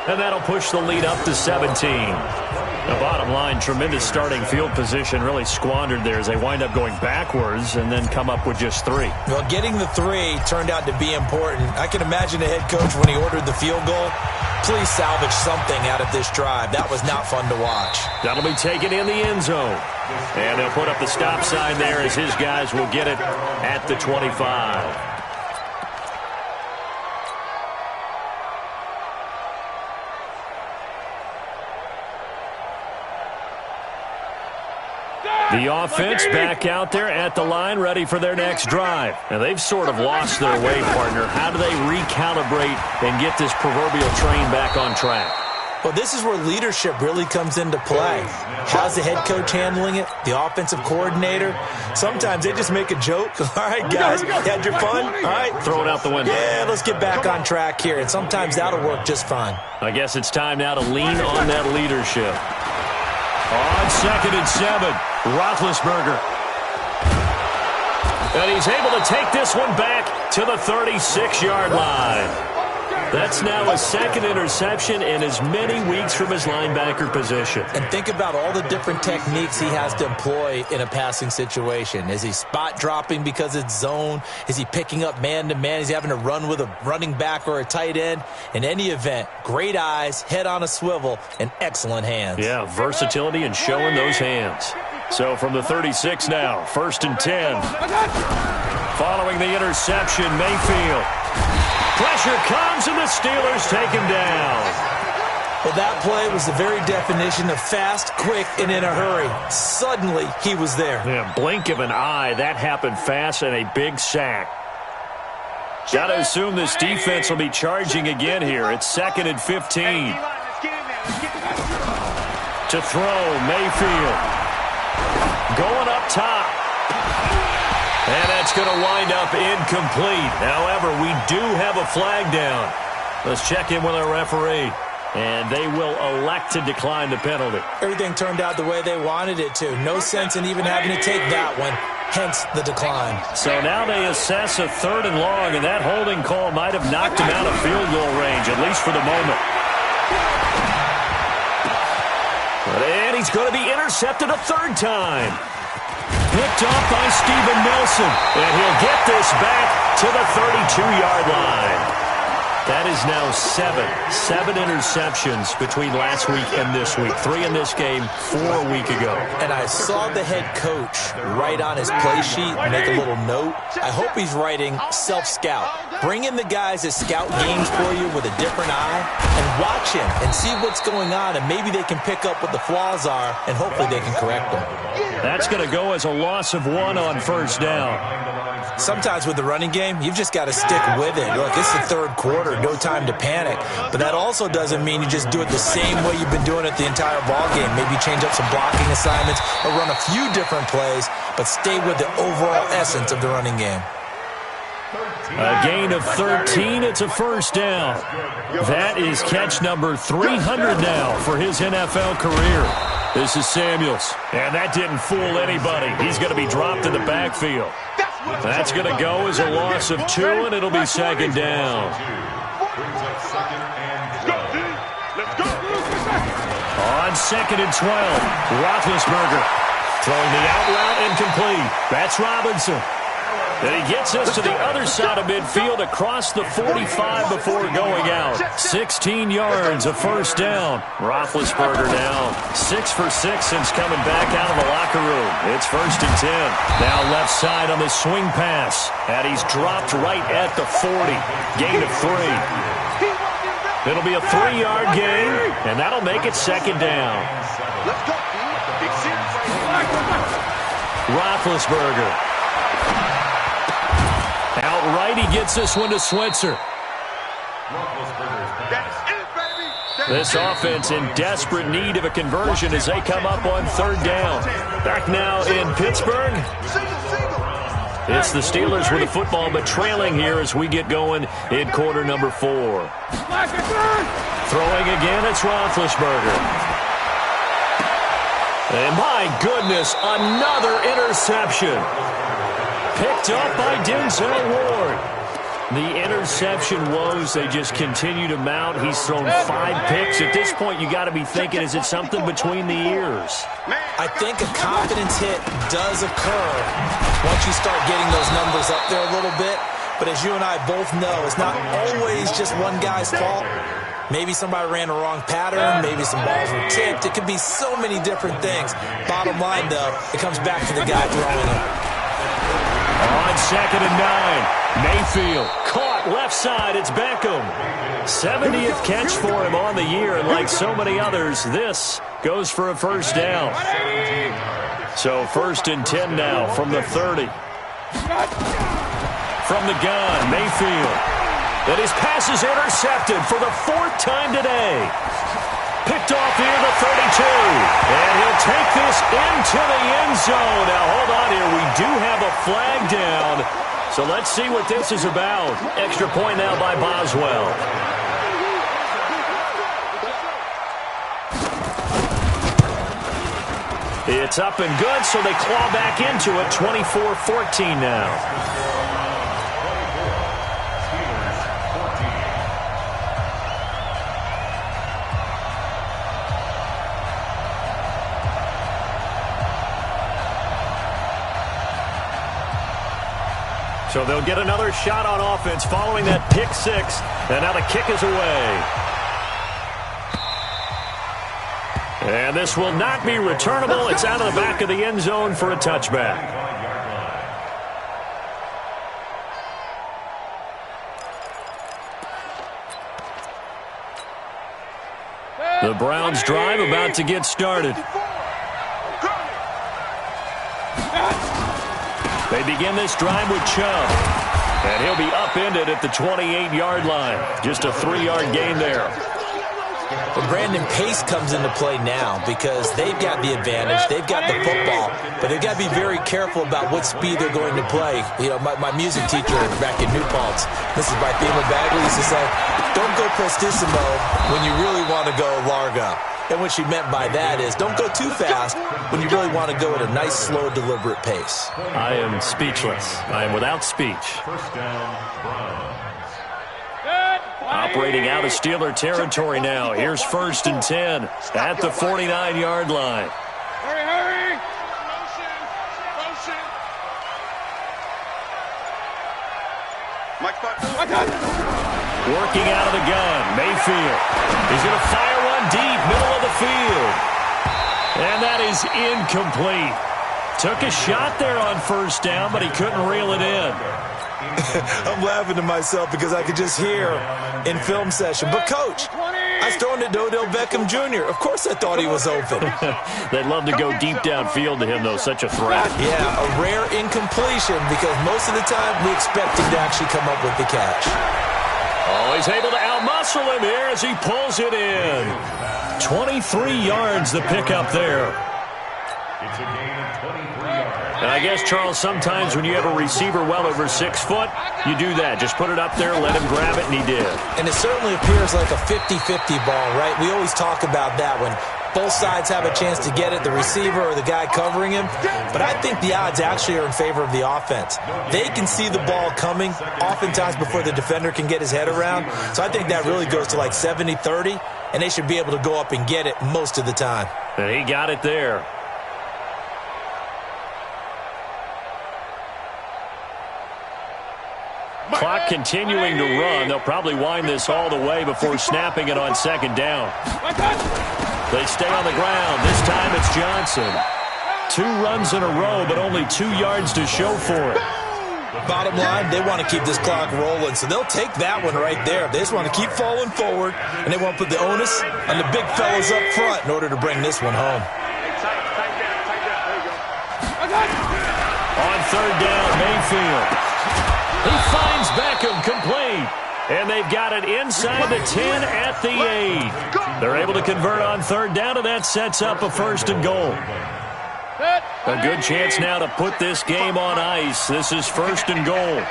And that'll push the lead up to 17. The bottom line, tremendous starting field position, really squandered there as they wind up going backwards and then come up with just 3. Well, getting the 3 turned out to be important. I can imagine the head coach when he ordered the field goal. Please salvage something out of this drive. That was not fun to watch. That'll be taken in the end zone. And they'll put up the stop sign there as his guys will get it at the 25. The offense back out there at the line, ready for their next drive. Now, they've sort of lost their way, partner. How do they recalibrate and get this proverbial train back on track? Well, this is where leadership really comes into play. How's the head coach handling it? The offensive coordinator? Sometimes they just make a joke. All right, guys, had your fun? All right. Throw it out the window. Yeah, let's get back on track here. And sometimes that'll work just fine. I guess it's time now to lean on that leadership. On 2nd and 7, Roethlisberger. And he's able to take this one back to the 36-yard line. That's now a 2nd interception in as many weeks from his linebacker position. And think about all the different techniques he has to employ in a passing situation. Is he spot dropping because it's zone? Is he picking up man-to-man? Is he having to run with a running back or a tight end? In any event, great eyes, head on a swivel, and excellent hands. Yeah, versatility and showing those hands. So from the 36 now, 1st and 10. Following the interception, Mayfield. Pressure comes, and the Steelers take him down. Well, that play was the very definition of fast, quick, and in a hurry. Suddenly, he was there. Yeah, blink of an eye. That happened fast, and a big sack. Got to assume this defense will be charging again here. It's 2nd and 15. To throw, Mayfield. Going up top. And that's going to wind up incomplete. However, we do have a flag down. Let's check in with our referee. And they will elect to decline the penalty. Everything turned out the way they wanted it to. No sense in even having to take that one. Hence the decline. So now they assess a 3rd and long, and that holding call might have knocked him out of field goal range, at least for the moment. And he's going to be intercepted a 3rd time. Picked off by Steven Nelson. And he'll get this back to the 32-yard line. That is now 7 interceptions between last week and this week. 3 in this game, 4 a week ago. And I saw the head coach write on his play sheet, make a little note. I hope he's writing self-scout. Bring in the guys that scout games for you with a different eye and watch him and see what's going on, and maybe they can pick up what the flaws are, and hopefully they can correct them. That's going to go as a loss of 1 on 1st down. Sometimes with the running game, you've just got to stick with it. Look, it's the 3rd quarter, no time to panic. But that also doesn't mean you just do it the same way you've been doing it the entire ball game. Maybe change up some blocking assignments or run a few different plays, but stay with the overall essence of the running game. A gain of 13. It's a 1st down. That is catch number 300 now for his NFL career. This is Samuels, and that didn't fool anybody. He's going to be dropped in the backfield. That's going to go as a loss of 2, and it'll be 2nd down. On 2nd and 12, Roethlisberger throwing the out route incomplete. That's Robinson. And he gets us to the other side of midfield across the 45 before going out. 16 yards, a 1st down. Roethlisberger now 6 for 6 since coming back out of the locker room. It's 1st and 10. Now left side on the swing pass. And he's dropped right at the 40. Gain of 3. It'll be a 3-yard gain, and that'll make it 2nd down. Roethlisberger. Outright, he gets this one to Switzer. This offense in desperate need of a conversion as they come up on third down. Back now in Pittsburgh. It's the Steelers with the football, but trailing here as we get going in quarter number 4. Throwing again, it's Roethlisberger. And my goodness, another interception. Picked up by Denzel Ward. The interception woes, they just continue to mount. He's thrown 5 picks. At this point, you got to be thinking, is it something between the ears? I think a confidence hit does occur once you start getting those numbers up there a little bit. But as you and I both know, it's not always just one guy's fault. Maybe somebody ran the wrong pattern. Maybe some balls were tipped. It could be so many different things. Bottom line, though, it comes back to the guy throwing it. On 2nd and 9, Mayfield caught left side. It's Beckham. 70th catch for him on the year, and like so many others, this goes for a first down. So 1st and 10 now from the 30. From the gun, Mayfield. And his pass is intercepted for the 4th time today. Picked off near the 32. And he'll take this into the end zone. Now, hold on here. We do have a flag down. So let's see what this is about. Extra point now by Boswell. It's up and good, so they claw back into it. 24-14 now. So they'll get another shot on offense following that pick 6. And now the kick is away. And this will not be returnable. It's out of the back of the end zone for a touchback. The Browns drive about to get started. They begin this drive with Chubb. And he'll be upended at the 28-yard line. Just a 3-yard gain there. Well, Brandon, pace comes into play now because they've got the advantage. They've got the football. But they've got to be very careful about what speed they're going to play. You know, my music teacher back in New Paltz, Mrs. Barthema Bagley, used to say, don't go prestissimo when you really want to go largo. And what she meant by that is don't go too fast when you really want to go at a nice, slow, deliberate pace. I am speechless. I am without speech. First down, Browns. Operating out of Steeler territory now. Here's 1st and 10 at the 49-yard line. Hurry, hurry! Motion! Working out of the gun, Mayfield. He's going to fire one deep, middle of the field. And that is incomplete. Took a shot there on 1st down, but he couldn't reel it in. I'm laughing to myself because I could just hear in film session. But, Coach, I was throwing it to Odell Beckham Jr. Of course I thought he was open. They'd love to go deep downfield to him, though. Such a threat. Yeah, a rare incompletion because most of the time we expect him to actually come up with the catch. Oh, he's able to outmuscle him here as he pulls it in. 23 yards the pickup there. It's a gain of 23 yards. And I guess, Charles, sometimes when you have a receiver well over 6 foot, you do that. Just put it up there, let him grab it, and he did. And it certainly appears like a 50-50 ball, right? We always talk about that when both sides have a chance to get it, the receiver or the guy covering him. But I think the odds actually are in favor of the offense. They can see the ball coming oftentimes before the defender can get his head around. So I think that really goes to like 70-30, and they should be able to go up and get it most of the time. And he got it there. Clock continuing to run. They'll probably wind this all the way before snapping it on 2nd down. They stay on the ground. This time it's Johnson. 2 runs in a row, but only 2 yards to show for it. Bottom line, they want to keep this clock rolling, so they'll take that one right there. They just want to keep falling forward, and they want to put the onus on the big fellas up front in order to bring this one home. On 3rd down, Mayfield. He finds Beckham complete. And they've got it inside the 10 at the 8. They're able to convert on third down, and that sets up a first and goal. A good chance now to put this game on ice. This is first and goal.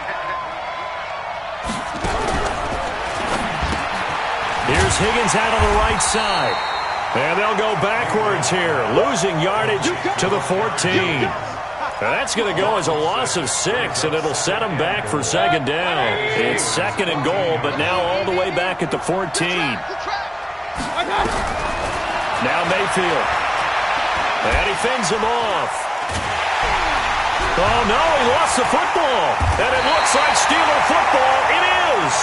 Here's Higgins out on the right side. And they'll go backwards here, losing yardage to the 14. That's going to go as a loss of 6, and it'll set them back for second down. It's second and goal, but now all the way back at the 14. Now Mayfield. And he fends him off. Oh, no, he lost the football. And it looks like Steeler football. It is.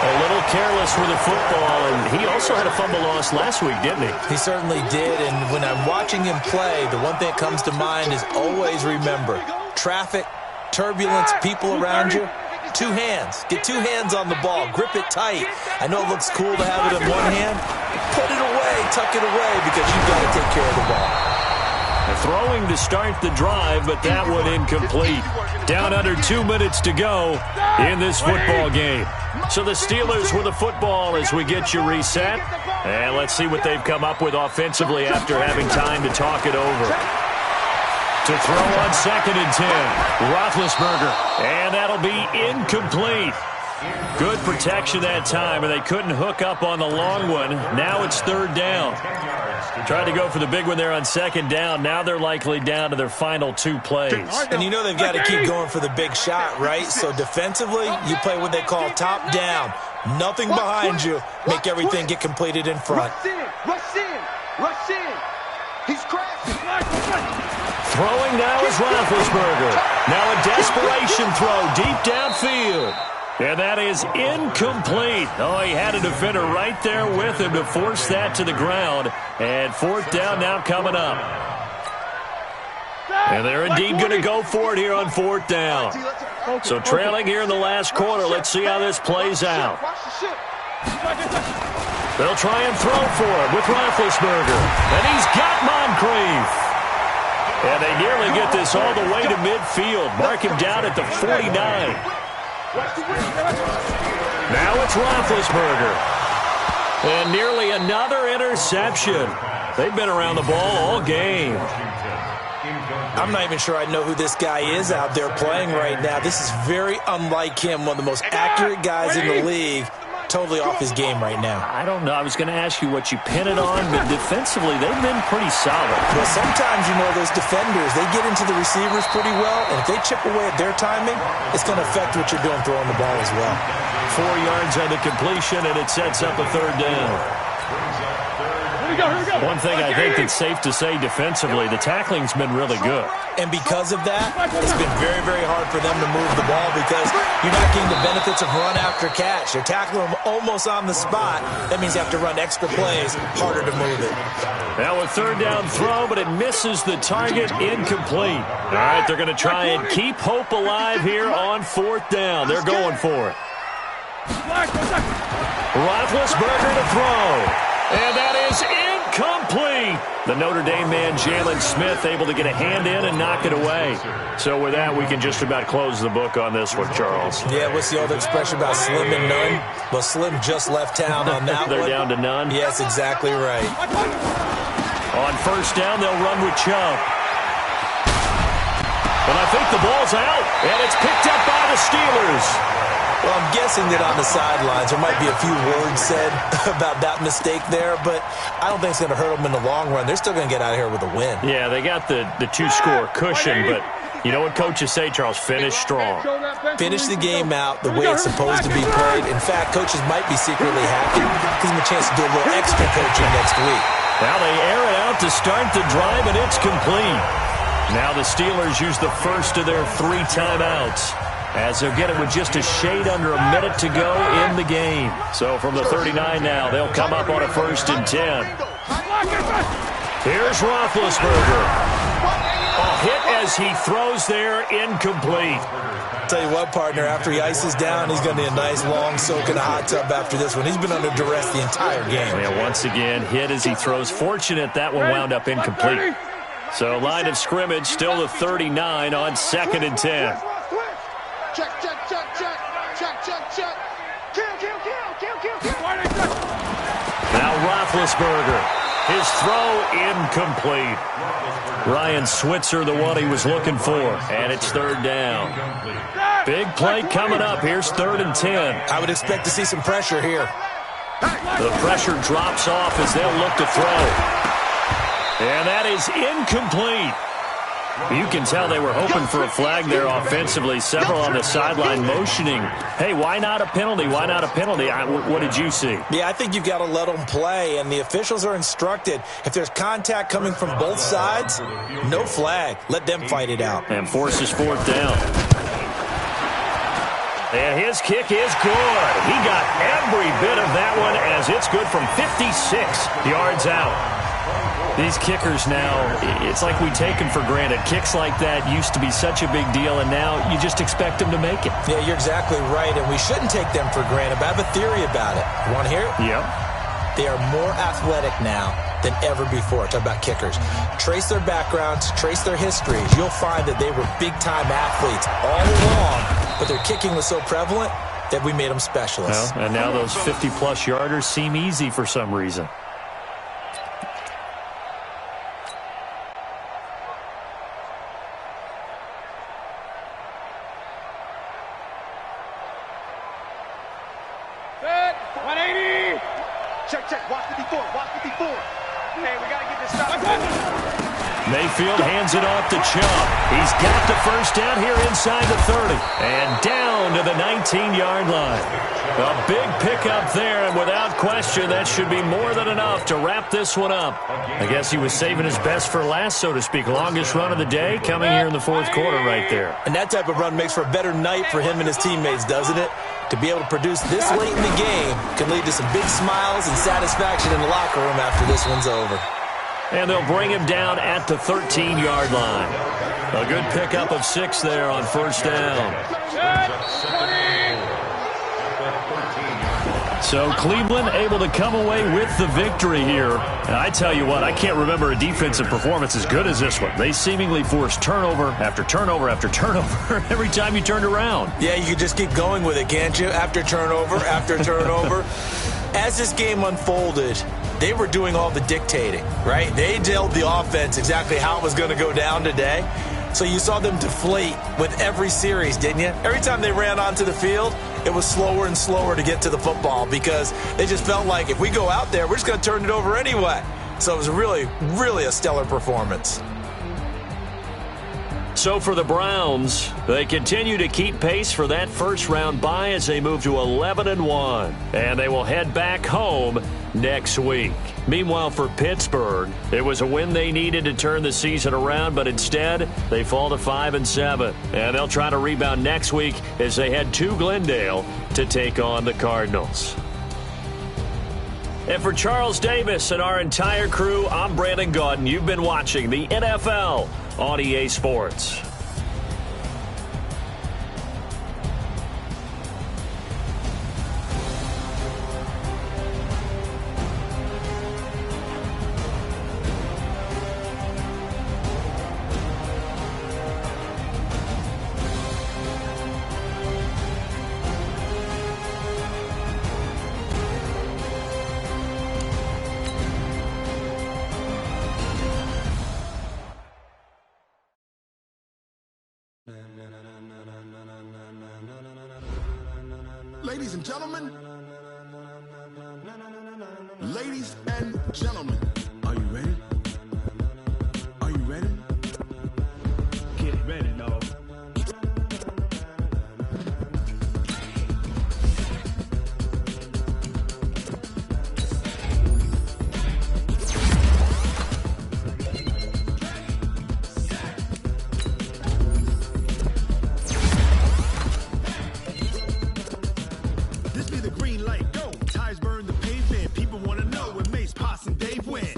A little careless with the football, and he also had a fumble loss last week, didn't he? He certainly did, and when I'm watching him play, the one thing that comes to mind is always remember, traffic, turbulence, people around you, 2 hands. Get 2 hands on the ball. Grip it tight. I know it looks cool to have it in one hand. Put it away, tuck it away, because you've got to take care of the ball. Throwing to start the drive, but that one incomplete. Down under 2 minutes to go in this football game. So the Steelers with the football as we get you reset. And let's see what they've come up with offensively after having time to talk it over. To throw on second and 10, Roethlisberger. And that'll be incomplete. Good protection that time, and they couldn't hook up on the long one. Now it's third down. Tried to go for the big one there on second down. Now they're likely down to their final 2 plays. And you know they've got to keep going for the big shot, right? So defensively, you play what they call top down. Nothing behind you. Make everything get completed in front. Rush in. Rush in. He's crashing. Throwing now is Roethlisberger. Now a desperation throw deep downfield. And that is incomplete. Oh, he had a defender right there with him to force that to the ground. And fourth down now coming up. And they're indeed going to go for it here on fourth down. So trailing here in the last quarter. Let's see how this plays out. They'll try and throw for it with Roethlisberger. And he's got Moncrief. And they nearly get this all the way to midfield. Mark him down at the 49. Now it's Roethlisberger. And nearly another interception. They've been around the ball all game. I'm not even sure I know who this guy is out there playing right now. This is very unlike him, one of the most accurate guys in the league. Totally off his game right now. I don't know. I was going to ask you what you pin it on, but defensively, they've been pretty solid. Well, sometimes, you know, those defenders, they get into the receivers pretty well, and if they chip away at their timing, it's going to affect what you're doing throwing the ball as well. 4 yards on the completion, and it sets up a third down. One thing I think that's safe to say defensively, the tackling's been really good. And because of that, it's been very, very hard for them to move the ball because you're not getting the benefits of run after catch. They're tackling them almost on the spot. That means you have to run extra plays, harder to move it. Now a third down throw, but it misses the target, incomplete. All right, they're going to try and keep hope alive here on fourth down. They're going for it. Roethlisberger to throw. And that is incomplete. The Notre Dame man, Jalen Smith, able to get a hand in and knock it away. So with that, we can just about close the book on this one, Charles. Yeah, what's the old expression about slim and none? Well, Slim just left town on that They're one. down to none? Yes, exactly right. On first down, they'll run with Chubb. But I think the ball's out, and it's picked up by the Steelers. Well, I'm guessing that on the sidelines there might be a few words said about that mistake there, but I don't think it's going to hurt them in the long run. They're still going to get out of here with a win. Yeah, they got the 2-score cushion, but you know what coaches say, Charles? Finish strong. Finish the game out the way it's supposed to be played. In fact, coaches might be secretly happy. Gives them a chance to do a little extra coaching next week. Now they air it out to start the drive, and it's complete. Now the Steelers use the first of their 3 timeouts, as they'll get it with just a shade under a minute to go in the game. So from the 39 now, they'll come up on a 1st and 10. Here's Roethlisberger. A hit as he throws there, incomplete. Tell you what, partner, after he ices down, he's going to need a nice long soak in a hot tub after this one. He's been under duress the entire game. Yeah, once again, hit as he throws. Fortunate that one wound up incomplete. So line of scrimmage, still the 39 on 2nd and 10. Check, check, check, check, check, check, check. Roethlisberger. His throw incomplete. Ryan Switzer, the one he was looking for, and it's third down. Big play coming up. Here's 3rd and 10. I would expect to see some pressure here. The pressure drops off as they'll look to throw. And that is incomplete. You can tell they were hoping for a flag there offensively. Several on the sideline motioning. Hey, why not a penalty? Why not a penalty? What did you see? Yeah, I think you've got to let them play, and the officials are instructed. If there's contact coming from both sides, no flag. Let them fight it out. And forces 4th down. And his kick is good. He got every bit of that one as it's good from 56 yards out. These kickers now, it's like we take them for granted. Kicks like that used to be such a big deal, and now you just expect them to make it. Yeah, you're exactly right, and we shouldn't take them for granted, but I have a theory about it. You want to hear it? Yep. They are more athletic now than ever before. Talk about kickers. Trace their backgrounds, trace their histories. You'll find that they were big-time athletes all along, but their kicking was so prevalent that we made them specialists. Well, and now those 50-plus yarders seem easy for some reason. Check. Watch 54. Hey, we got to get this stop. Mayfield hands it off to Chubb. He's got the first down here inside the 30. And down to the 19-yard line. A big pickup there, and without question, that should be more than enough to wrap this one up. I guess he was saving his best for last, so to speak. Longest run of the day coming here in the 4th quarter right there. And that type of run makes for a better night for him and his teammates, doesn't it? To be able to produce this late in the game can lead to some big smiles and satisfaction in the locker room after this one's over. And they'll bring him down at the 13-yard line. A good pickup of 6 there on first down. So Cleveland able to come away with the victory here. And I tell you what, I can't remember a defensive performance as good as this one. They seemingly forced turnover after turnover after turnover every time you turned around. Yeah, you could just keep going with it, can't you? After turnover, after turnover. As this game unfolded, they were doing all the dictating, right? They told the offense exactly how it was going to go down today. So you saw them deflate with every series, didn't you? Every time they ran onto the field, it was slower and slower to get to the football because they just felt like if we go out there, we're just going to turn it over anyway. So it was really, really a stellar performance. So for the Browns, they continue to keep pace for that first-round bye as they move to 11-1. And they will head back home next week. Meanwhile, for Pittsburgh, it was a win they needed to turn the season around, but instead, they fall to 5-7. And they'll try to rebound next week as they head to Glendale to take on the Cardinals. And for Charles Davis and our entire crew, I'm Brandon Gaudin. You've been watching the NFL on EA Sports. Ladies and gentlemen, are you ready? Are you ready? Get ready, dog. This be the green light, go. Tires burn the pavement. People want to know when Mace, Poss, and Dave win.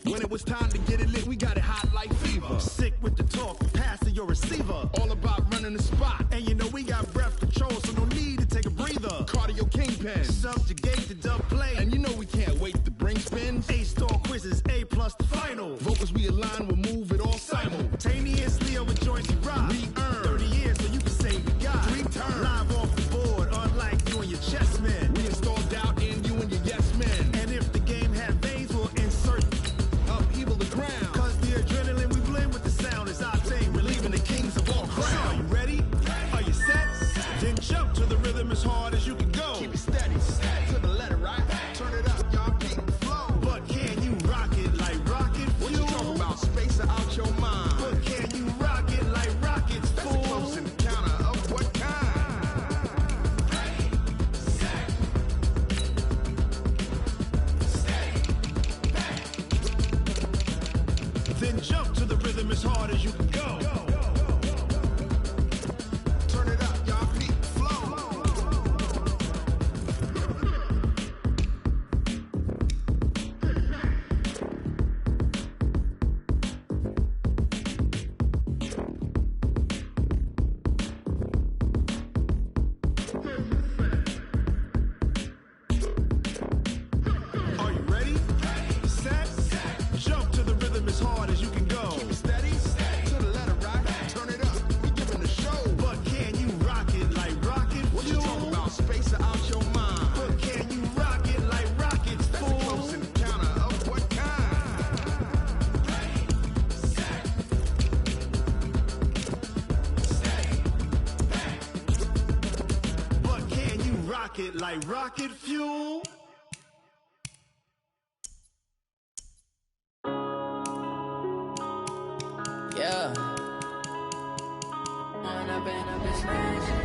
When it was time to get it lit, we got it hot like fever. Sick with the talk, passing your receiver. All about running the spot. And you know we got breath control, so no need to take a breather. Cardio kingpin, subjugate the dub play. And you know we can't wait to bring spins. A-star quizzes, A+ the final. Vocals we align, we'll move it all simultaneously over joints you rock. We earn 30 years, so you can say we got 3 turns. Live off the board, unlike you and your chess men. We install doubt in you and your yes men. And if the game had veins, we'll insert upheaval the ground. Cause the adrenaline we blend with the sound is our thing, relieving the kings of all crowns. So are you ready? Are you set? Then jump to the rhythm as hard as you can go. Keep it steady, to the letter, right? Turn it up, y'all keep the flow. But can you rock it like rocket fuel? What you talking about? Space out your mind. But can you rock it like rockets, fool? That's a close encounter of what kind? Then jump to the rhythm as hard as you can go. Turn it up, y'all keep the flow. Are you ready? Set? Jump to the rhythm as hard as you can go. Keep it steady, to the letter, right? Turn it up, we giving the show. But can you rock it like rocket fuel? What you talking about? Space out your mind. But can you rock it like rockets, fool? That's a close encounter of what kind? But can you rock it like rocket fuel? Yeah. When I've been up this magic.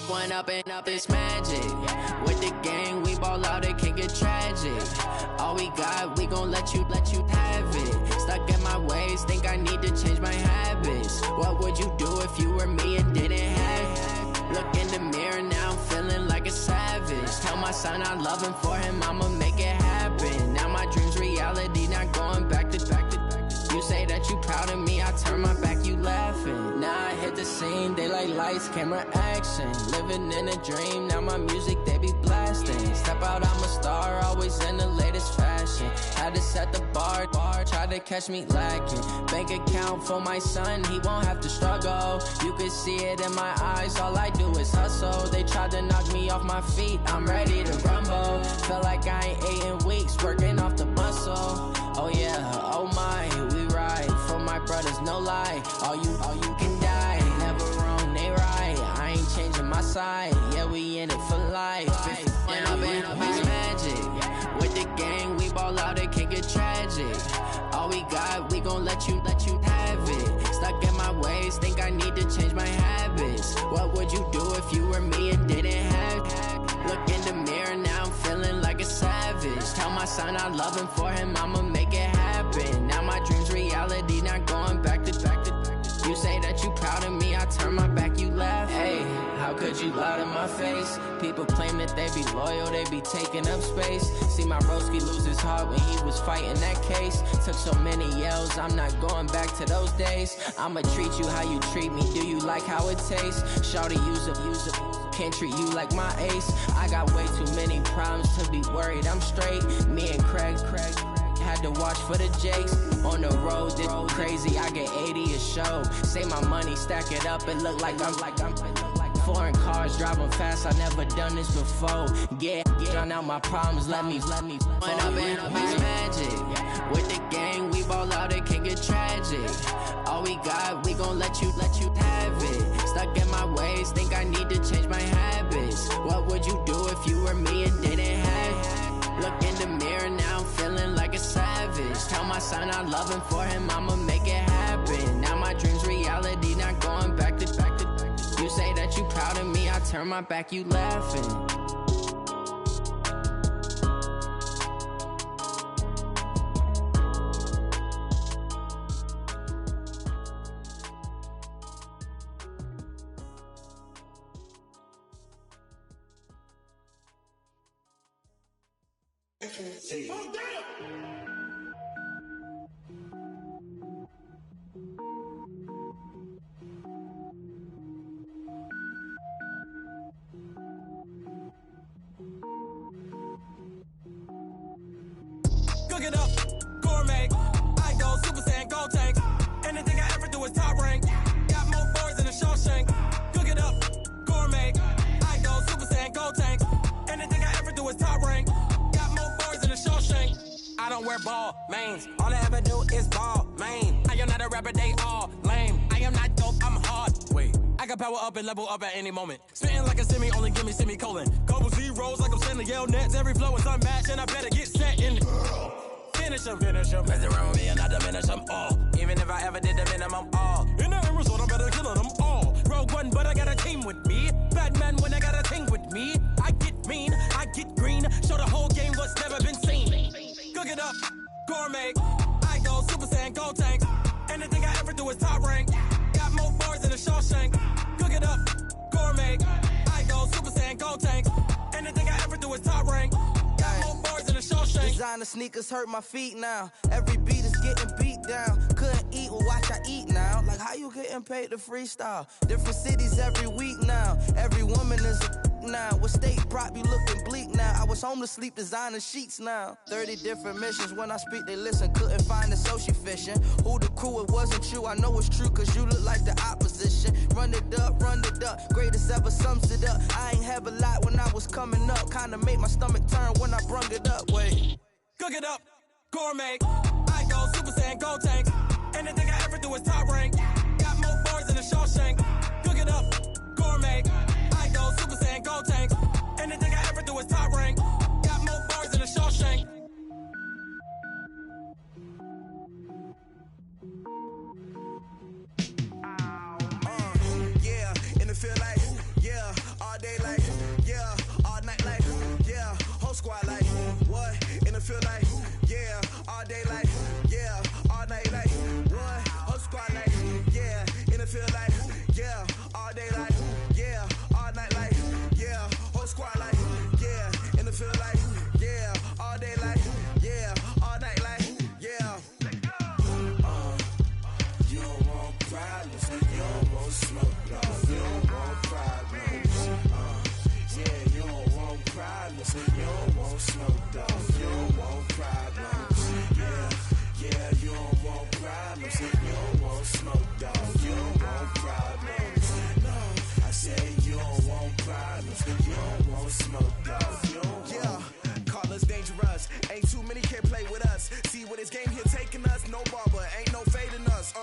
When up and up this magic. With the gang, we ball out, it can get tragic. All we got, we gon' let you have it. Stuck in my ways, think I need to change my habits. What would you do if you were me and didn't have it? Look in the mirror, now I'm feeling like a savage. Tell my son I love him, for him I'ma make it happen. Now my dream's reality, not going back to. You say that you proud of me, I turn my back, you laughing. Now I hit the scene, they like lights, camera, action. Living in a dream, now my music, they be blasting. Step out, I'm a star, always in the latest fashion. Had to set the bar, try to catch me lacking. Bank account for my son, he won't have to struggle. You can see it in my eyes, all I do is hustle. They tried to knock me off my feet, I'm ready to rumble. Feel like I ain't ate in weeks, working off the muscle. Oh yeah, oh my, we ride for my brothers, no lie. All you can die, never wrong, they right. I ain't changing my side, yeah, we in it for life. When I've been up is magic. With the gang, we ball out, it can get tragic. All we got, we gon' let you have it. Stuck in my ways, think I need to change my habits. What would you do if you were me and didn't have it? Look in the mirror, now I'm feeling like a savage. Tell my son I love him, for him I'ma make it happen. Now my dream's reality, not going back to. You say that you proud of me, I turn my back, you laugh. Hey, how could you lie to my face? People claim that they be loyal, they be taking up space. See my broski lose his heart when he was fighting that case. Took so many yells, I'm not going back to those days. I'ma treat you how you treat me, do you like how it tastes? Shawty, use it, can't treat you like my ace. I got way too many problems to be worried, I'm straight. Me and Craig had to watch for the Jakes. On the road, this crazy, I get 80 a show. Save my money, stack it up, it look like I'm foreign cars, driving fast, I never done this before. Yeah, drown out my problems, let me. When I've been up is magic. With the gang, we ball out, it can get tragic. All we got, we gon' let you have it. Stuck in my ways, think I need to change my habits. What would you do if you were me and didn't have it? Look in the mirror, now I'm feeling like a savage. Tell my son I love him, for him I'ma make it happen. Now my dream's reality, not going back to. You say that you proud of me, I turn my back, you laughing. seconds. Oh, damn! Cook it up, gourmet. I go Super Saiyan, gold tank. Anything I ever do is top rank. Got more boys than a Shawshank. Cook it up, gourmet. I go Super Saiyan, gold tank. Anything I ever do is top rank. Got more boys than a Shawshank. I don't wear ball mains. All I ever do is ball main. I am not a rapper, they all lame. I am not dope, I'm hard. Wait, I can power up and level up at any moment. Spitting like a semi, only give me semicolon. Couple zeros like I'm sending yell nets. Every flow is unmatched and I better get set in. Finish them. Mess around with me and I diminish them all. Even if I ever did the minimum all. In the end result, I better kill them all. Rogue One, but I got a team with me. Batman when I got a thing with me. I get mean, I get green. Show the whole game what's never been seen. Cook it up, gourmet. I go Super Saiyan, gold tank. Anything I ever do is top rank. Got more bars than a Shawshank. Cook it up, gourmet. I go Super Saiyan, gold tank. Anything I ever do is top rank. Got more bars than a Shawshank. Designer sneakers hurt my feet now. Every beat is getting beat down. Couldn't eat, well watch I eat now. Like how you getting paid to freestyle? Different cities every week now. Every woman is a now. With state prop, you looking bleak now. I was home to sleep, designer sheets now. 30 different missions. When I speak, they listen. Couldn't find it, so she fishing. Who the crew? It wasn't you. I know it's true, cause you look like the opposition. Run it up. Greatest ever sums it up. I ain't have a lot when I was coming up. Kinda made my stomach turn when I brung it up. Wait. Cook it up, gourmet. I go Super Saiyan, gold tank. Anything I ever do is top rank. Got more bars than a Shawshank. Cook it up, gourmet. I go Super Saiyan, gold tank. Anything I ever do is top rank. Got more bars than a Shawshank. Yeah, in the field like, yeah, all day like, yeah, all night like, yeah, whole squad like, what? In the field like, yeah, all day like, yeah, all night like, what? Whole squad like, yeah, in the field like, yeah, all day like, yeah, all night like, yeah, whole squad like, yeah, in the field like, yeah, all day like, yeah, all night like, yeah. You don't want problems, you don't want smoke, no, you don't want problems. Yeah, you don't want problems, you don't want smoke, dog, you don't want problems. Yeah, you don't want problems, you don't want smoke, dog, you don't want problems. No, I say you don't want problems, you don't want smoke, dog, you don't want. Yeah, call us dangerous, ain't too many can play with us. See what this game here taking us, no barber, ain't no fading us.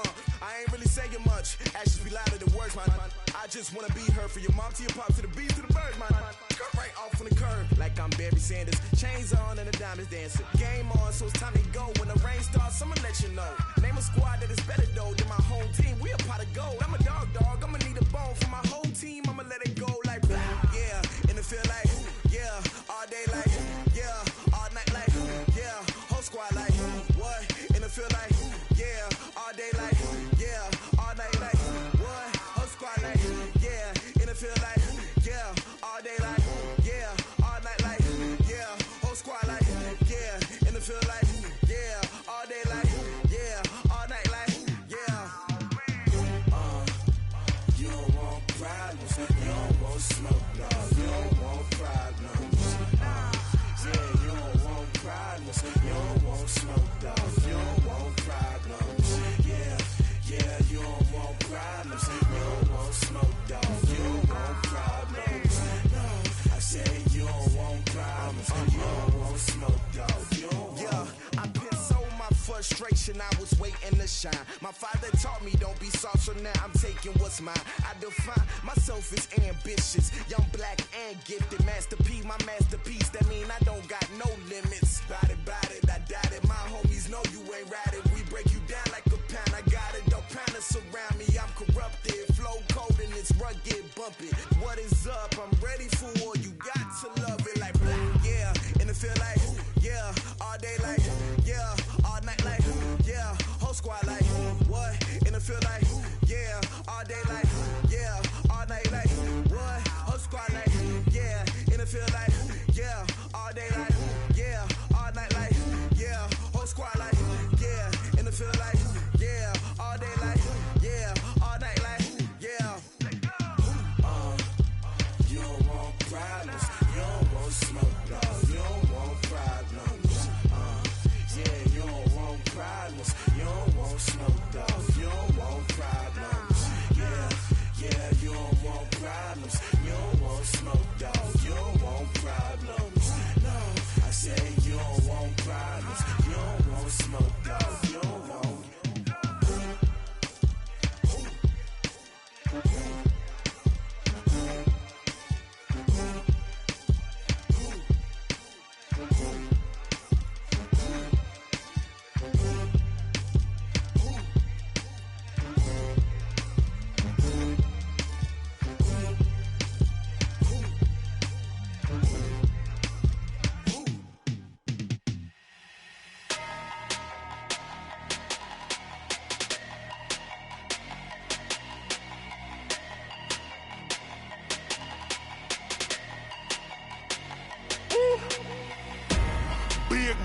I ain't really saying much, actions be louder than words, man. I just wanna be heard, for your mom to your pop, to the beat, to the bird, man. Cut right off on the curb, like I'm Barry Sanders. Chains on and the diamonds dancing. Game on, so it's time to go. When the rain starts, I'ma let you know. Name a squad that is better though than my home team. We a pot of gold. I'm a dog, I'ma need a bone for my whole team. I'ma let it go like blah. Yeah, in the field like, yeah, all day like, yeah, all night like, yeah, whole squad like, what? In the field like, yeah, all day like, yeah, all night like, what? Whole squad like, yeah, in the field like, yeah, all day like, yeah, all night like, yeah, whole squad like, yeah, in the field like, yeah, all day like, yeah, all night like, yeah. You don't want problems, you don't want smoke, no, you don't want problems. Yeah, you don't want problems, you don't want smoke, dog, you don't want problems. Yeah, you don't want problems, you don't want smoke, dog, you don't want problems. No, I say you don't want problems, you don't want smoke, dog, you don't want. Yeah, I pin so my frustration, I was waiting to shine. My father taught me don't be soft, so now I'm taking what's mine. I define myself as ambitious, young, black, and gifted. Master P, my masterpiece, that mean I don't got no limits. Bout it, I doubt it. My homies know you ain't ratted. We break you down like a pound. I got it, don't pound us around me. I'm corrupted, flow cold and it's rugged, bumpy. What is up? I'm ready for war. You got to love it like blah. Yeah, in the field like, yeah, all day like, yeah, all night like, yeah, whole squad like, what? In the field like, yeah, all day like, yeah, all night like, what? Whole squad like, yeah, in the field like, yeah, all day like, yeah, all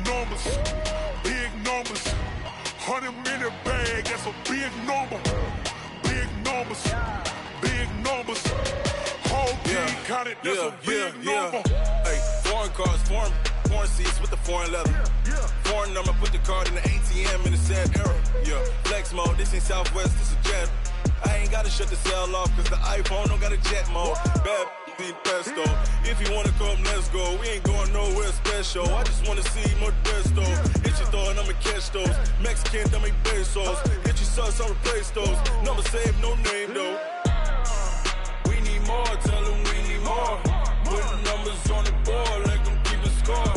numbers, big numbers. 100-minute bag, that's a big number. Big numbers, big numbers. Whole team counted, that's a big number. Hey, foreign cars, foreign seats with the foreign leather. Foreign number, put the card in the ATM in the sad era. Yeah, flex mode, this ain't Southwest, this is jet. I ain't gotta shut the cell off, cause the iPhone don't got a jet mode. Bad be pesto. If you wanna come, let's go. We ain't going nowhere special. I just wanna see Modesto. Hit your throw and I'ma catch those. Mexican, dummy pesos. Hit your sus, I'll replace those. Number saved, no name though. We need more, tell them we need more. Put numbers on the board, let them keep the score.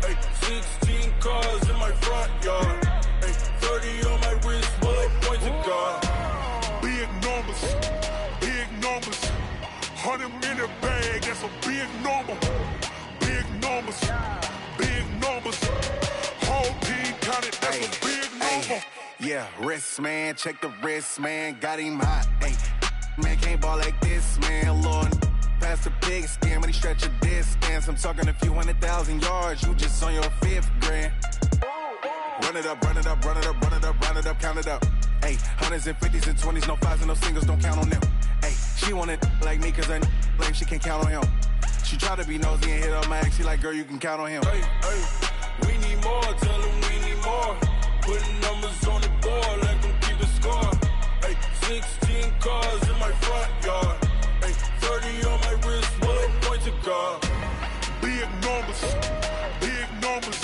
Hey, 16 cars in my front yard. Hey, 30 on my wrist, bullet point to God. Big numbers, big numbers. 100-minute bag, that's a big number. Big numbers, big numbers. Whole team counted, that's a big number. Yeah, wrist man, check the wrist man, got him hot. Ay, man can't ball like this, man. Lord, past the big skin when he stretch a distance. I'm talking a few 100,000 yards, you just on your 5th grand. Run it up, run it up, run it up, run it up, run it up, count it up. Hey, 100s and 50s and 20s, no 5s and no singles, don't count on them. Hey, she want it like me cause I like she can't count on him. She try to be nosy and hit up my ex, she like, girl, you can count on him. Hey, we need more, tell them we need more. Putting numbers on the board, let them keep the score. Hey, 16 cars in my front yard. Hey, 30 on my wrist, bullet point to God. Big numbers, big numbers.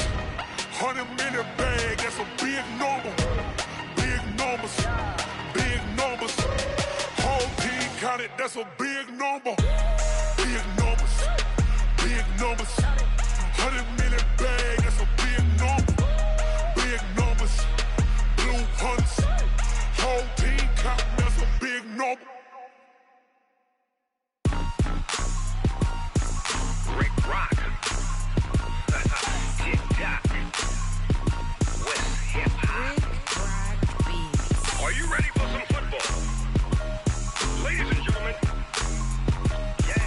100-minute bag, that's a big number. Big numbers, big numbers. Whole team counted, that's a big number. Big numbers, big numbers. 100-minute bag, that's a big number. Big numbers, blue hunts. Whole team counting, that's a big number. Rick Rock. Tick-tock. West hip-hop. Are you ready for some football? Ladies and gentlemen. Yeah.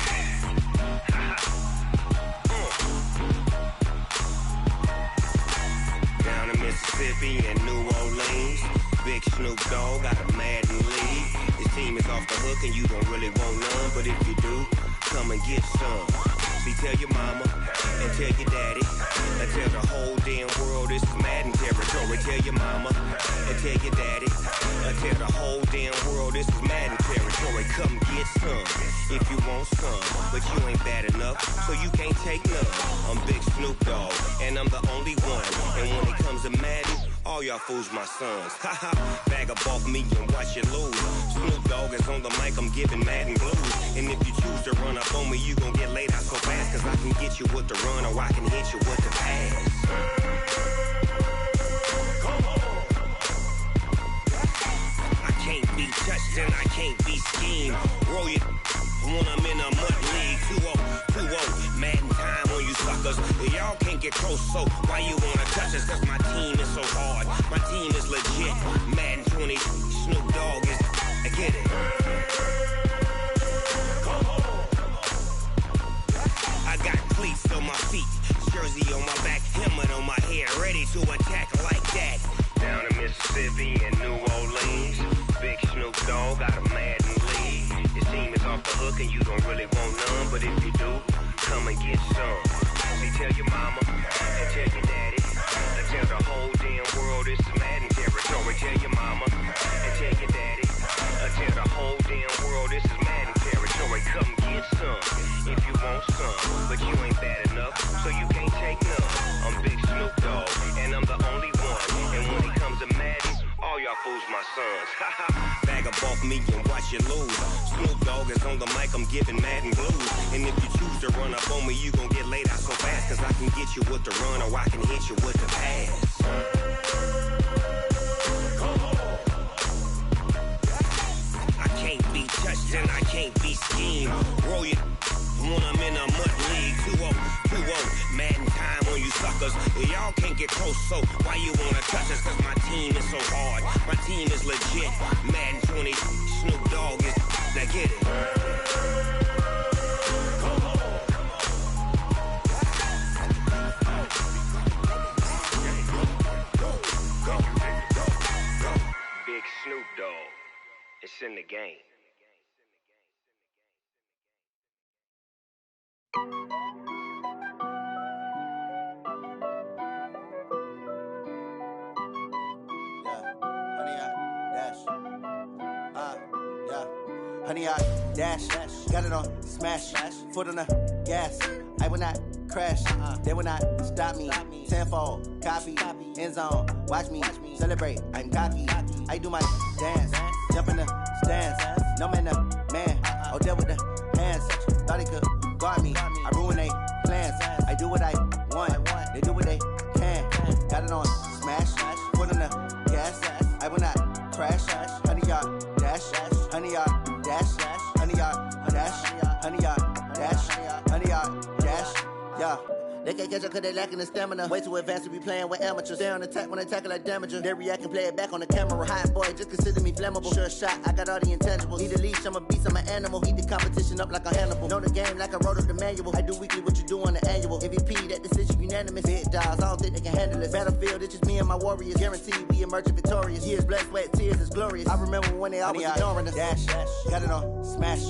Down in Mississippi and New Orleans, Big Snoop Dogg got a Madden lead. His team is off the hook and you don't really want none, but if you do, come and get some. See, tell your mama and tell your daddy and tell the whole damn world this is Madden territory. Tell your mama and tell your daddy and tell the whole damn world this is Madden territory. Come get some if you want some, but you ain't bad enough, so you can't take none. I'm Big Snoop Dogg and I'm the only one, and when it comes to Madden, all y'all fools my sons. Haha, bag up off me and watch you lose. Snoop Dogg is on the mic, I'm giving Madden blues. And if you choose to run up on me, you gon' get laid out so fast, cause I can get you with the run or I can hit you with the pass. Come on. I can't be touched and I can't be schemed. Roll you when I'm in a mud league. 2-0, Madden time on you suckers. Y'all can't get close, so why you wanna touch us? Cause my team is so hard, my team is legit. Madden 20, Snoop Dogg is, I get it. Come on. I got cleats on my feet, jersey on my back, helmet on my head, ready to attack like that. Down in Mississippi and New Orleans, Big Snoop Dogg got a Madden lead. His team is off the hook and you don't really want none, but if you do, come and get some. See, tell your mama and tell your daddy and tell the whole damn world this is Madden territory. Tell your mama and tell your daddy and tell the whole damn world this is Madden territory. Come get some if you want some, but you ain't bad enough, so you can't take none. I'm Big Snoop Dogg and I'm the only one, and when it comes to Madden, all y'all fools my sons. Bag up off me and watch you lose. Snoop Dogg is on the mic, I'm giving Madden blues. And if you choose to run up on me, you gon' get laid out so fast, cause I can get you with the run or I can hit you with the pass. Come on. I can't be touched and I can't be schemed. Roll you when I'm in a mud league. 2-0, Madden time on you suckers. Y'all can't get close, so why you wanna touch us? Cause my team is so hard, my team is legit. Madden 20, Snoop Dogg is, now get it. Come on. Honey, I dash, got it on smash, foot on the gas. I will not crash, they will not stop me. Tenfold, copy, end zone, watch me celebrate. I'm cocky, I do my dance, jump in the stands. No man, the man, oh, deal with the hands. Thought he could guard me, I ruin they plans. I do what I want, they do what they can. Got it on smash, foot on the gas. I will not crash, honey, y'all dash, honey, y'all dash, honey, y'all dash, honey, y'all dash, honey, y'all dash, yeah. They can't catch up cause they lacking the stamina. Way too advanced to be playing with amateurs. Stay on attack when they tackle like damager. They react and play it back on the camera. Hot boy, just consider me flammable. Sure shot, I got all the intangibles. Need a leash, I'm a beast, I'm an animal. Heat the competition up like a Hannibal. Know the game like I wrote up the manual. I do weekly what you do on the annual. MVP, that decision unanimous. Big dogs, I don't think they can handle it. Battlefield, it's just me and my warriors. Guaranteed we emerge victorious. Years, blood, sweat, tears is glorious. I remember when they always ignoring us. Dash, got it on smash,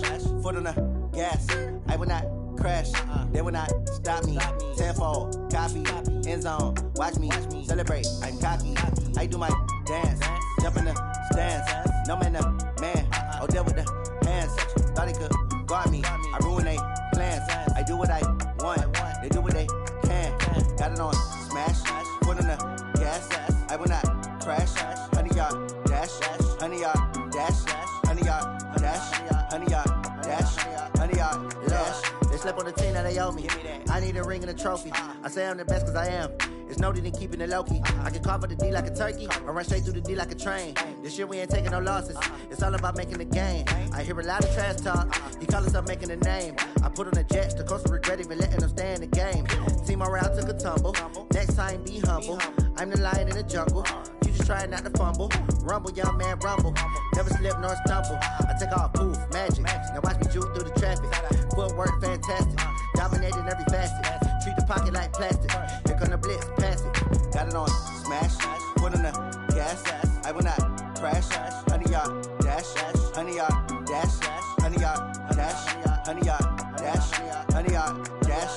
foot on the gas. I will not crash, they will not stop me. Tenfold, copy, end zone, watch me celebrate. I'm cocky, I do my dance, jump in the stands. No man, the man, oh, deal with the hands. Thought he could guard me, I ruin they plans. I do what I want, they do what they can. Got it on smash, foot on the gas. I will not crash, honey, y'all dash, honey, y'all dash, honey, y'all dash, honey, y'all dash, honey, y'all dash. They slept on the team that they owe me. I need a ring and a trophy. I say I'm the best cause I am. It's no need in keeping it low-key. I can carve up the D like a turkey or run straight through the D like a train. This year we ain't taking no losses. It's all about making the game. I hear a lot of trash talk. He call himself making a name. I put on the Jets. The coach will regret even letting them stay in the game. Team morale took a tumble. Next time be humble. I'm the lion in the jungle. You just trying not to fumble. Rumble, young man, rumble. Never slip nor stumble. I take off, poof, magic. Now watch me juke through the traffic. Footwork fantastic. Dominating every facet. Treat the pocket like plastic. Here come the blitz, pass it. Got it on smash, foot on the gas. I will not crash, honey, y'all dash, honey, y'all dash, honey, y'all dash, honey, y'all dash, honey, y'all dash.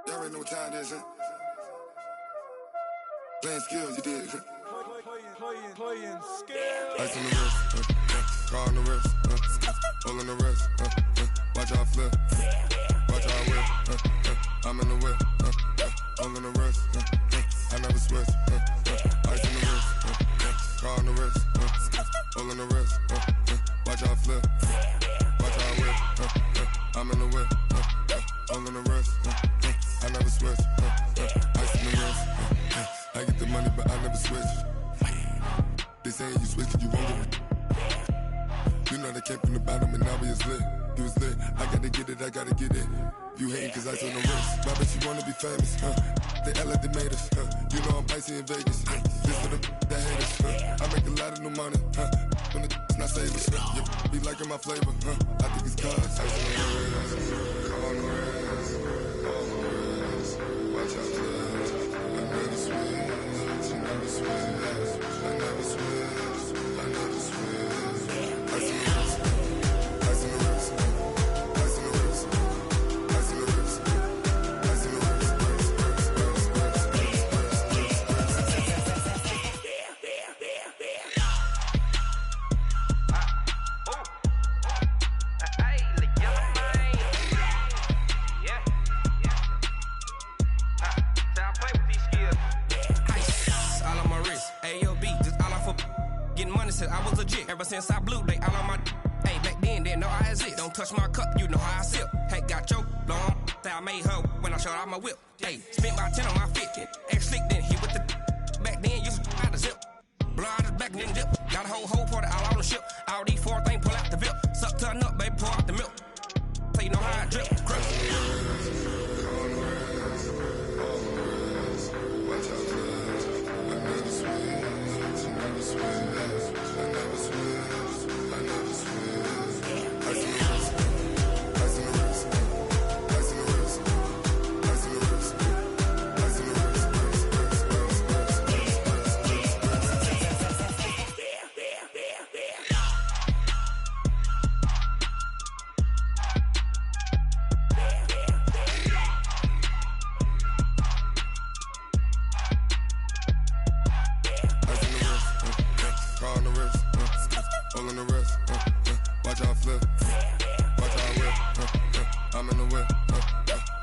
Y'all already know what time it is, huh? Playing skills, you did. Playing skills. Ice on the wrist, car on the wrist, hole on the wrist, watch how I flip, watch how I whip, I'm in the whip, hole on the wrist, I never switch, ice on the wrist, car on the wrist, hole on the wrist, watch how I flip, watch how I whip, I'm in the whip, hole on the wrist, I never switch, ice on the wrist, I get the money but I never switch. They saying you switch cause you won't get it. You know they came from the bottom and now we is lit. You was lit, I gotta get it, I gotta get it. You hating cause ice on the wrist. Why bet you wanna be famous, They act like they made us, You know I'm icy in Vegas, This for the that hate us, I make a lot of new money, When the not save us, Be liking my flavor, I think it's cause ice on the wrist, on the wrist, on the wrist. Watch out, cuz I never switch, I never switch. I never switch, I never switch. Ice in the wrist, ice in the wrist, ice in the wrist, ice in the wrist, ice in the wrist, I was legit. Ever since I blew, they all on my. Hey, back then, didn't know I exist. Don't touch my cup, you know how I sip. Hey, got choked, long. Say I made her when I showed out my whip. Hey, spent my 10 on my fit. Ex-slick, then hit with the. Back then, used to out the zip. Blow out his back, then dip. Got a whole party all on the ship. All these 4 things, pull out the VIP. Suck to a nut, baby, pour out the milk. So you know how I drip. Crip. Watch out, cuz I never switch, I never switch. I never switch, I never switch. Ice in the wrist, ice in the wrist, ice in the wrist.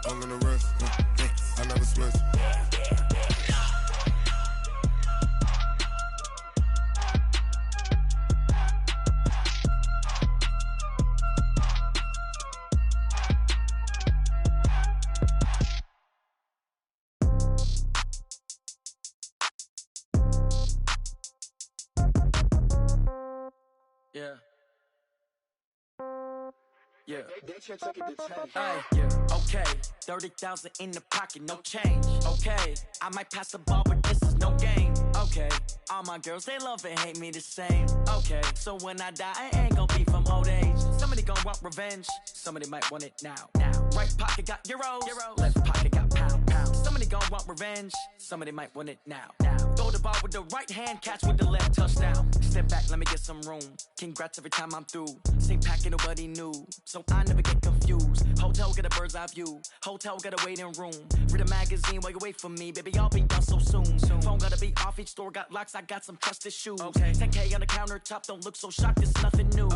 all in the rest. I never switch. Yeah. Yeah. Hey, yeah. Okay. 30,000 in the pocket, no change. Okay. I might pass the ball, but this is no game. Okay. All my girls, they love and hate me the same. Okay. So when I die, I ain't gon' be from old age. Somebody gon' want revenge. Somebody might want it now. Right pocket got euros. Left pocket got pound. Somebody gon' want revenge. Somebody might want it now. Throw the ball with the right hand, catch with the left, touchdown. Step back, let me get some room. Congrats every time I'm through. Same packet, nobody knew, so I never get confused. Hotel get a bird's eye view. Hotel got a waiting room. Read a magazine while you wait for me, baby. I'll be done so soon. Phone gotta be off. Each store got locks. I got some trusted shoes. 10K on the countertop. Don't look so shocked. It's nothing new.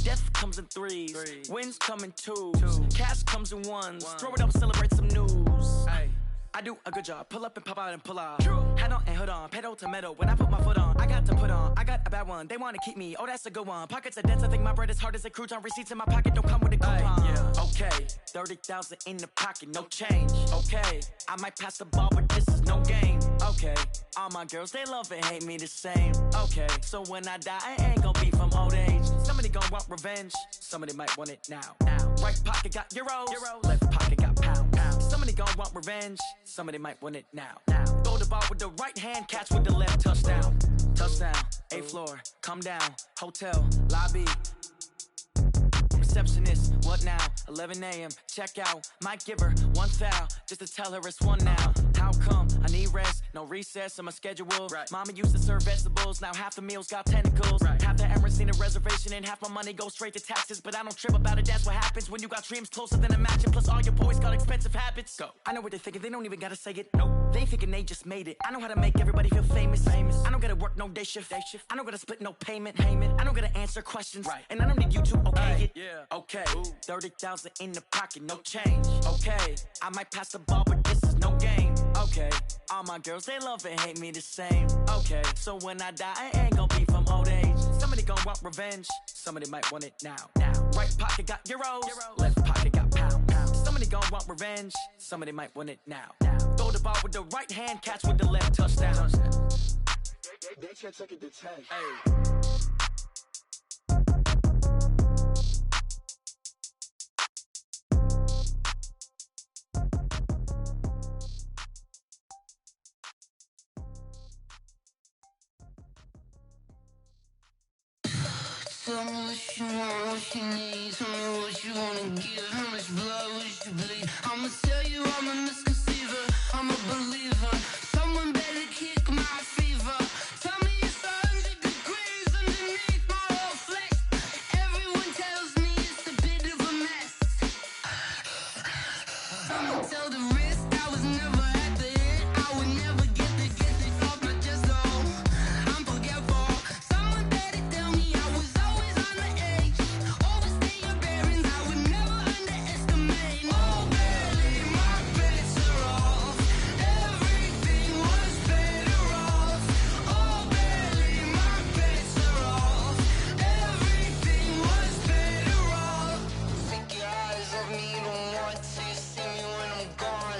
Death comes in threes. Wins come in twos. Cash comes in ones. Throw it up, celebrate some news. I do a good job. Pull up and pop out and pull out. Head on and hood on. Pedal to metal. When I put my foot on, I got to put on. I got a bad one. They want to keep me. Oh, that's a good one. Pockets are dense. I think my bread is hard as a crouton. Receipts in my pocket don't come with a coupon. Okay. 30,000 in the pocket. No change. Okay. I might pass the ball, but this is no game. Okay. All my girls, they love and hate me the same. Okay. So when I die, I ain't gon' be from old age. Somebody gon' want revenge. Somebody might want it now. Right pocket got euros. Left pocket got pound. Somebody gon' want revenge. Somebody might want it now. Throw the ball with the right hand, catch with the left, touchdown. Touchdown, 8th floor, come down, hotel, lobby. Receptionist, what now? 11 a.m., check out. Might give her one foul, just to tell her it's one now. How come? I need rest, no recess in my schedule. Mama used to serve vegetables, now half the meals got tentacles. Half the errands need a reservation and half my money goes straight to taxes. But I don't trip about it, that's what happens when you got dreams closer than a match. And plus all your boys got expensive habits. Go. I know what they're thinking, they don't even gotta say it. Nope. They thinking they just made it. I know how to make everybody feel famous. I don't gotta work no day shift. I don't gotta split no payment. I don't gotta answer questions. And I don't need you to okay it. Okay, 30,000 in the pocket, no change. Okay, I might pass the ball, but this is no game. Okay, all my girls, they love and hate me the same. Okay, so when I die, I ain't gon' be from old age. Somebody gon' want revenge. Somebody might want it now. Right pocket got euros. Left pocket got pound. Somebody gon' want revenge. Somebody might want it now. Throw the ball with the right hand, catch with the left, touchdown. They can't take it to 10. Tell me what you want, what you need. Tell me what you wanna give. How much blood would you bleed? I'ma tell you I'm a misconceiver. I'm a believer. Someone better kick my fever. Tell me it's 100 degrees underneath my whole flesh. Everyone tells me it's a bit of a mess. I'ma tell the risk I was never at the end. I would never get the off my chest though. I'm forgetful. Someone better tell me I was always on the edge. Overstay your bearings, I would never underestimate. Oh barely, my bets are off. Everything was better off. Oh barely, my bets are off. Everything was better off. Take your eyes off me, don't want to see me when I'm gone.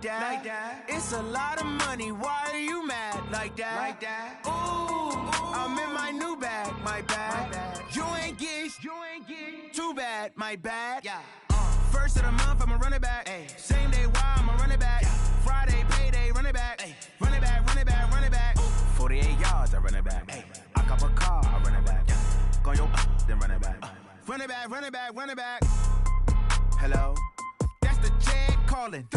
like that. It's a lot of money, why are you mad like that? Ooh, I'm in my new bag, my bad. You ain't get too bad, my bad. First of the month, I'ma run it back. Same day, why I'ma run it back. Friday, payday, run it back. Run it back, run it back, run it back. 48 yards, I run it back. I cop a car, I run it back. Go your then run it back. Run it back, run it back, run it back. Hello, that's the jag calling.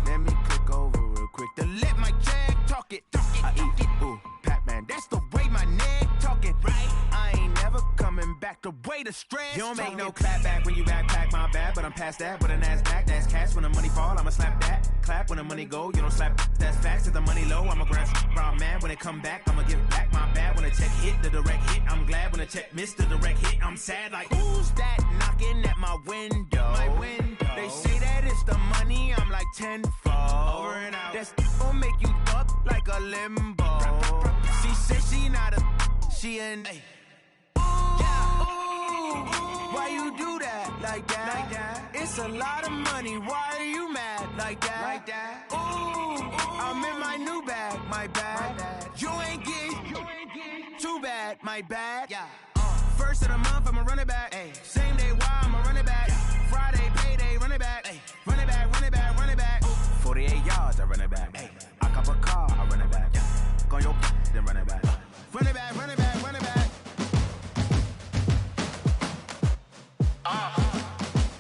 Let me click over real quick to let my jag talk it. I eat it, ooh, Pac-Man, that's the way my neck talking. Right, I ain't never coming back the way the stress. You don't make no clap back when you backpack, my bad, but I'm past that. With a NASDAQ, that's cash. When the money fall, I'ma slap that. Clap when the money go, you don't slap. That's facts. If the money low, I'ma grab brown man. When it come back, I'ma give back my bad. When the check hit, the direct hit, I'm glad. When the check missed the direct hit, I'm sad. Like, who's that knocking at my window? My window. They say that it's the money, I'm like tenfold. Over and out. That's gon' make you up like a limbo. She said she not a, she an. Why you do that like that? It's a lot of money, why are you mad like that? Ooh, I'm in my new bag, my bad. You ain't get too bad, my bad. First of the month, I'ma run it back. Same day, why I'ma run it back. Friday, payday, run it back. Run it back, run it back, run it back. 48 yards, I run it back. I cop a car, I run it back. Go your then run it back. Run it back, run it back, run it back.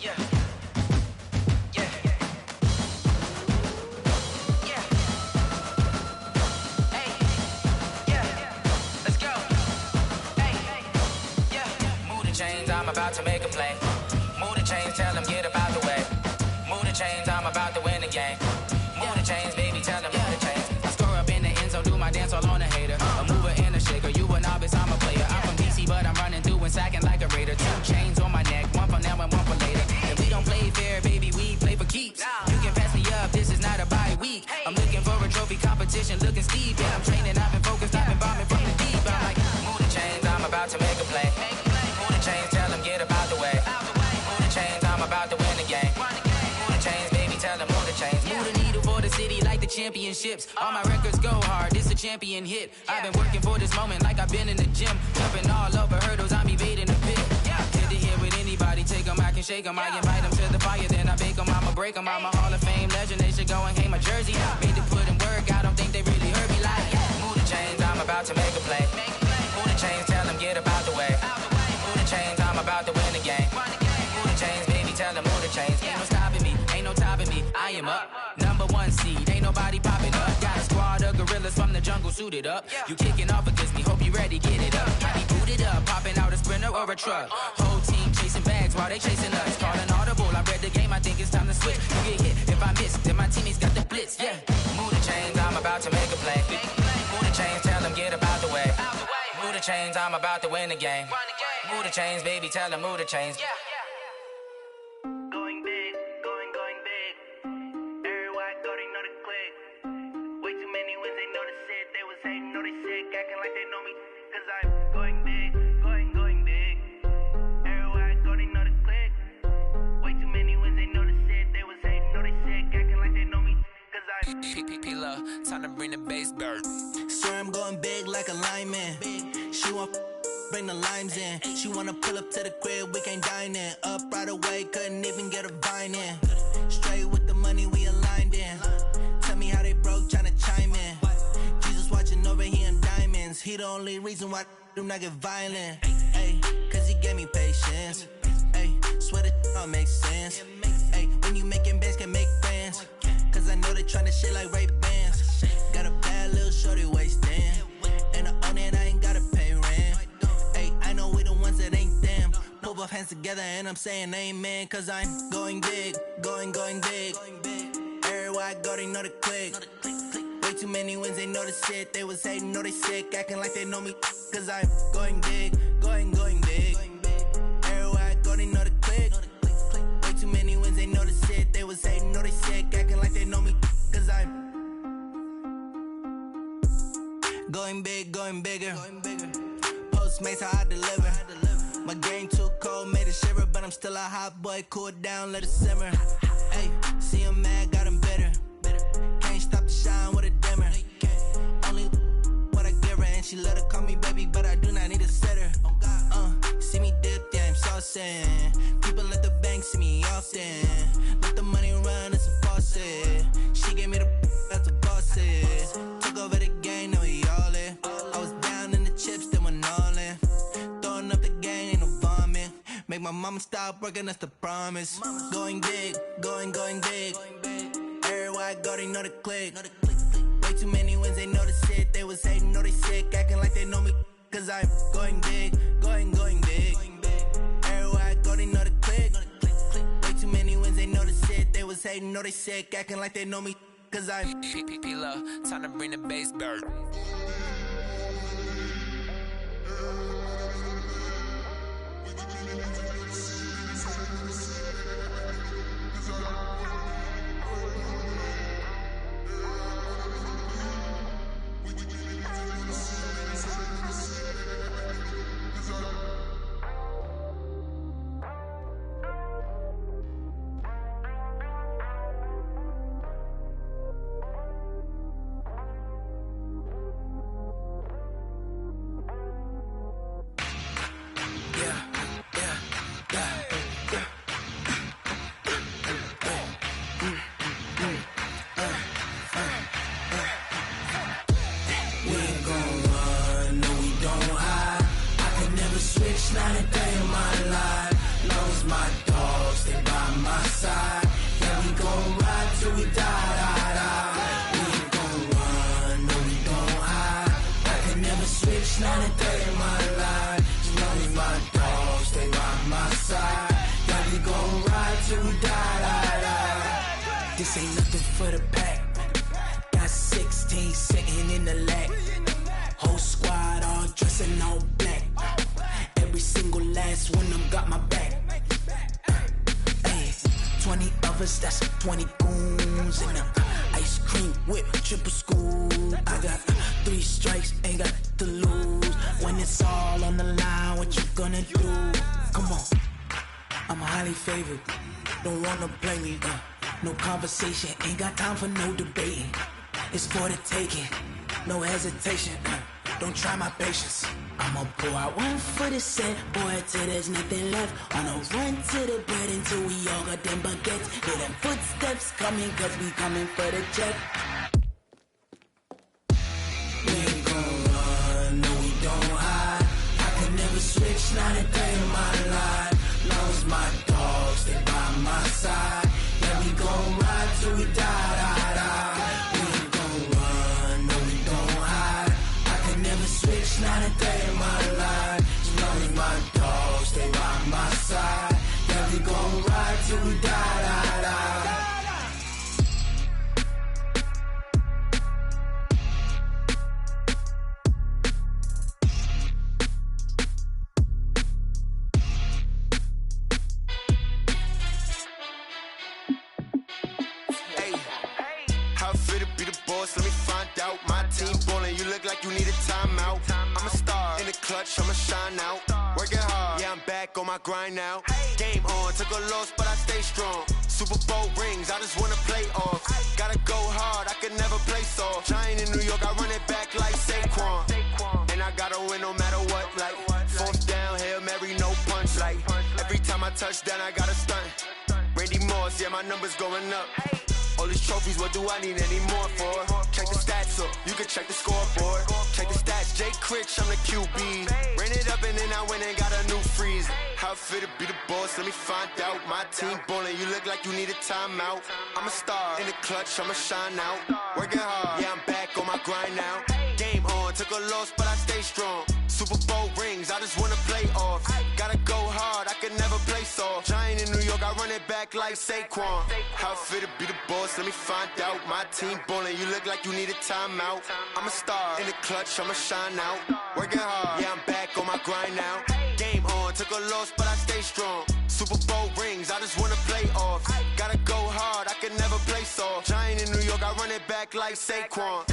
Yeah. Hey, yeah. Let's go. Hey, yeah. Move the chains, I'm about to make a play. Move the chains, tell them get about the way. Move the chains, I'm about to win the game. Move the chains, baby, tell them move the chains. I score up in the end zone, do my dance all on a hater. A mover and a shaker, you a novice, I'm a player. I'm from DC, but I'm running through and sacking like a raider. 2 chains on my neck, one for now and one for later. If we don't play fair, baby, we play for keeps. You can pass me up, this is not a bye week. I'm looking for a trophy competition, looking steep. Yeah, I'm training, I've been focused, I've been bombing from the deep. I'm like, move the chains, I'm about to make a play. Move the chains, tell them get about the way. Move the chains, I'm about to win the game. Move the chains, baby, tell them move the chains. Move the needle for the city like the championships. All my records go hard, this a champion hit. I've been working for this moment like I've been in the gym. Jumping all over hurdles, I'm evading the pit. Hit to hit with anybody, take them, I can shake them. I invite them to the fire, then I bake them, I'ma break them. I'm a Hall of Fame legend, they should go and hang my jersey. Made to put in work, I don't think they really heard me like. Move the chains, I'm about to make a play. Move the chains, tell them get about the way. Move the chains, I'm about to win the game. Move the chains, baby, tell them move the chains. Ain't no stopping me, ain't no topping me, I am up. Number 1 seed, ain't nobody popping up. Got a squad of gorillas from the jungle suited up. You kicking off against me, hope you ready, get it up. I be booted up, popping out a sprinter or a truck. Whole team chasing bags while they chasing us. Calling audible, I read the game, I think it's time to switch. You get hit, if I miss, then my teammates got the blitz, yeah. Move the chains, I'm about to make a play. Move the chains, tell them get about the way. Move the chains, I'm about to win the game. Move the chains, baby, tell them move the chains. Going big, going big. Everywhere I go, they know the click. Way too many wins, they know the shit. They was hating, know they sick, acting like they know me. Cause I'm going big, going big. Everywhere I go, they know the click. Way too many wins, they know the shit. They was hating, know they sick, acting like they know me. Cause I'm P-P-P-Love, time to bring the bass back. Swear I'm going big like a lineman. She want bring the limes in. She wanna pull up to the crib, we can't dine in. Up right away, couldn't even get a vine in. Straight with the money we aligned in. Tell me how they broke, tryna chime in. Jesus watching over here in diamonds. He the only reason why I do not get violent. Ay, cause he gave me patience. Ay, swear that all makes sense. Ay, when you making bands, can make friends. Cause I know they tryna shit like Ray-Bans. Got a bad little shorty wasting. And I own it, I ain't gotta pay rent. Ay, I know we the ones that ain't them. Put both hands together and I'm saying amen. Cause I'm going big, going big. Everywhere I go, they know the click. Way too many wins, they know the shit. They was hating, know they sick, acting like they know me. Cause I'm going big, going big. Everywhere I go, they know the click. Way too many wins, they know the shit. They was hating, know they sick, acting like they know me. Cause I'm going big, going bigger. Postmates how I deliver. My game too cold, made it shiver, but I'm still a hot boy. Cool it down, let it simmer. Hey, see him mad, got him bitter. She let her call me baby, but I do not need a setter. See me dip, yeah, I'm saucing. People at the bank see me often. Let the money run, it's a faucet. She gave me the that's a bosses. Took over the game, now we all in. I was down in the chips, then went all in. Throwing up the gang, ain't no vomit. Make my mama stop working, that's the promise. Going big, going big. Everywhere I go, they know the click. Way too many wins, they know the shit. They was hating, know they sick, acting like they know me. Cause I'm going big, going big. Everywhere I go, they know the click. Way too many wins, they know the shit. They was hating, know they sick, acting like they know me. Cause I'm P-P-P-Lo, time to bring the bass back. Not a day in my life. Lost my dogs, stay by my side. Yeah, we gon' ride till we die. We ain't gon' run, no, we don't hide. I can never switch, not a day in my life. As long as my dogs stay by my side. Yeah, we gon' ride till we die. This ain't nothing for the pack. Got 16 sitting in the lap. Whole squad all dressing all black. Every single last one of them got my back. Hey, 20 of us, that's 20 goons. And ice cream whip, triple scoop. I got 3 strikes, ain't got to lose. When it's all on the line, what you gonna do? Come on, I'm highly favored. Don't wanna play me, no conversation. Ain't got time for no debating. It's for the taking, no hesitation. Don't try my patience. I'ma pour out one for the set, boy, till there's nothing left. On a run to the bread until we all got them baguettes. Hear them footsteps coming, cause we coming for the check. We ain't gon' run, no, we don't hide. I can never switch, not a day in my life. Lost my dogs, stay by my side. Yeah, we gon' ride till we die. We ain't gon' run, no, we don't hide. I can never switch, not a day in my life. As long as my dogs stay by my side. Yeah, we gon' ride till we die. Let me find out. My team ballin', you look like you need a timeout. I'm a star in the clutch, I'ma shine out. Working hard, yeah, I'm back on my grind now. Game on, took a loss, but I stay strong. Super Bowl rings, I just wanna play off. Gotta go hard, I can never play soft. Giant in New York, I run it back like Saquon. And I gotta win no matter what, like 4th down, Hail Mary, no punch. Like every time I touch down, I gotta stunt. Randy Moss, yeah, my numbers going up. All these trophies, what do I need any more for? Check the stats up, you can check the scoreboard. Check the stats, Jay Critch, I'm the QB. Ran it up and then I went and got a new freeze. How it feel to be the boss, let me find out. My team ballin', you look like you need a timeout. I'm a star in the clutch, I'ma shine out. Working hard, yeah, I'm back on my grind now. Game on, took a loss, but I stay strong. Super Bowl rings, I just wanna play off. Gotta go hard, I can never play soft. Giant in New York, I run it back like Saquon. How it feel to be the boss, let me find out. My team ballin', you look like you need a timeout. I'm a star in the clutch, I'ma shine out. Working hard, yeah, I'm back on my grind now. Game on, took a loss, but I stay strong. Super Bowl rings, I just wanna play off. Gotta go hard, I can never play soft. Giant in New York, I run it back like Saquon.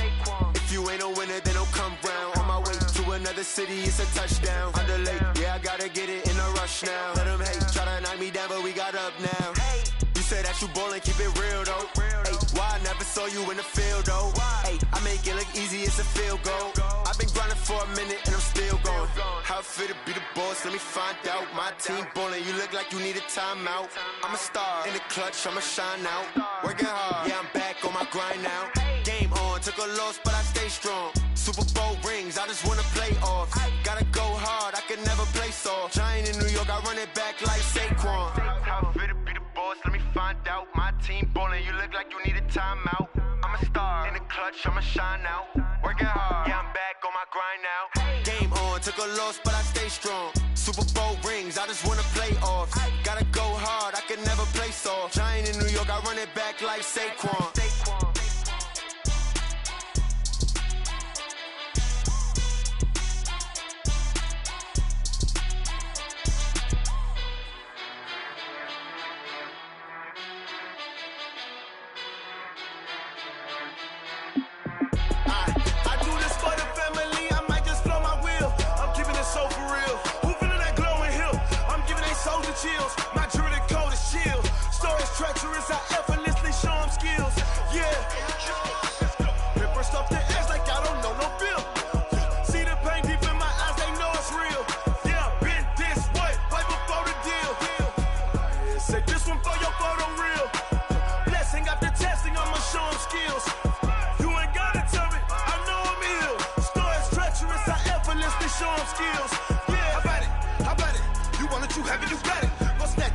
If you ain't a winner, then don't come round. On my way to another city, it's a touchdown. Underlay, yeah, I gotta get it in a rush now. Let them hate, try to knock me down, but we got up now. Used say that you ballin', keep it real though. Ay, why I never saw you in the field though? Ay, I make it look easy, it's a field goal. I've been grinding for a minute and I'm still going. How it feel to be the boss, let me find out. My team ballin', you look like you need a timeout. I'm a star, in the clutch, I'ma shine out. Working hard, yeah, I'm back on my grind now. Game on, took a loss, but I stay strong. Super Bowl rings, I just wanna play off. Gotta go hard, I can never play soft. Giant in New York, I run it back like Saquon. How it feel to be the boss, let me find out. My team ballin', you look like you need a timeout. I'm a star, in the clutch, I'ma shine out. Working hard, yeah, I'm back on my grind now. Game on, took a loss, but I stay strong. Super Bowl rings, I just wanna play off. Gotta go hard, I can never play soft. Giant in New York, I run it back like Saquon. Chills. My jewelry code is chill. Stories treacherous, I effortlessly show them skills. Yeah. Paper stuff the edge like I don't know no bill. See the pain deep in my eyes, they know it's real. Yeah, been this way, right before the deal. Yeah, say this one for your photo real. Blessing after testing, I'ma show them skills. You ain't gotta tell me, I know I'm ill. Stories treacherous, I effortlessly show them skills. Yeah, how about it? You want it, you have it, you got it.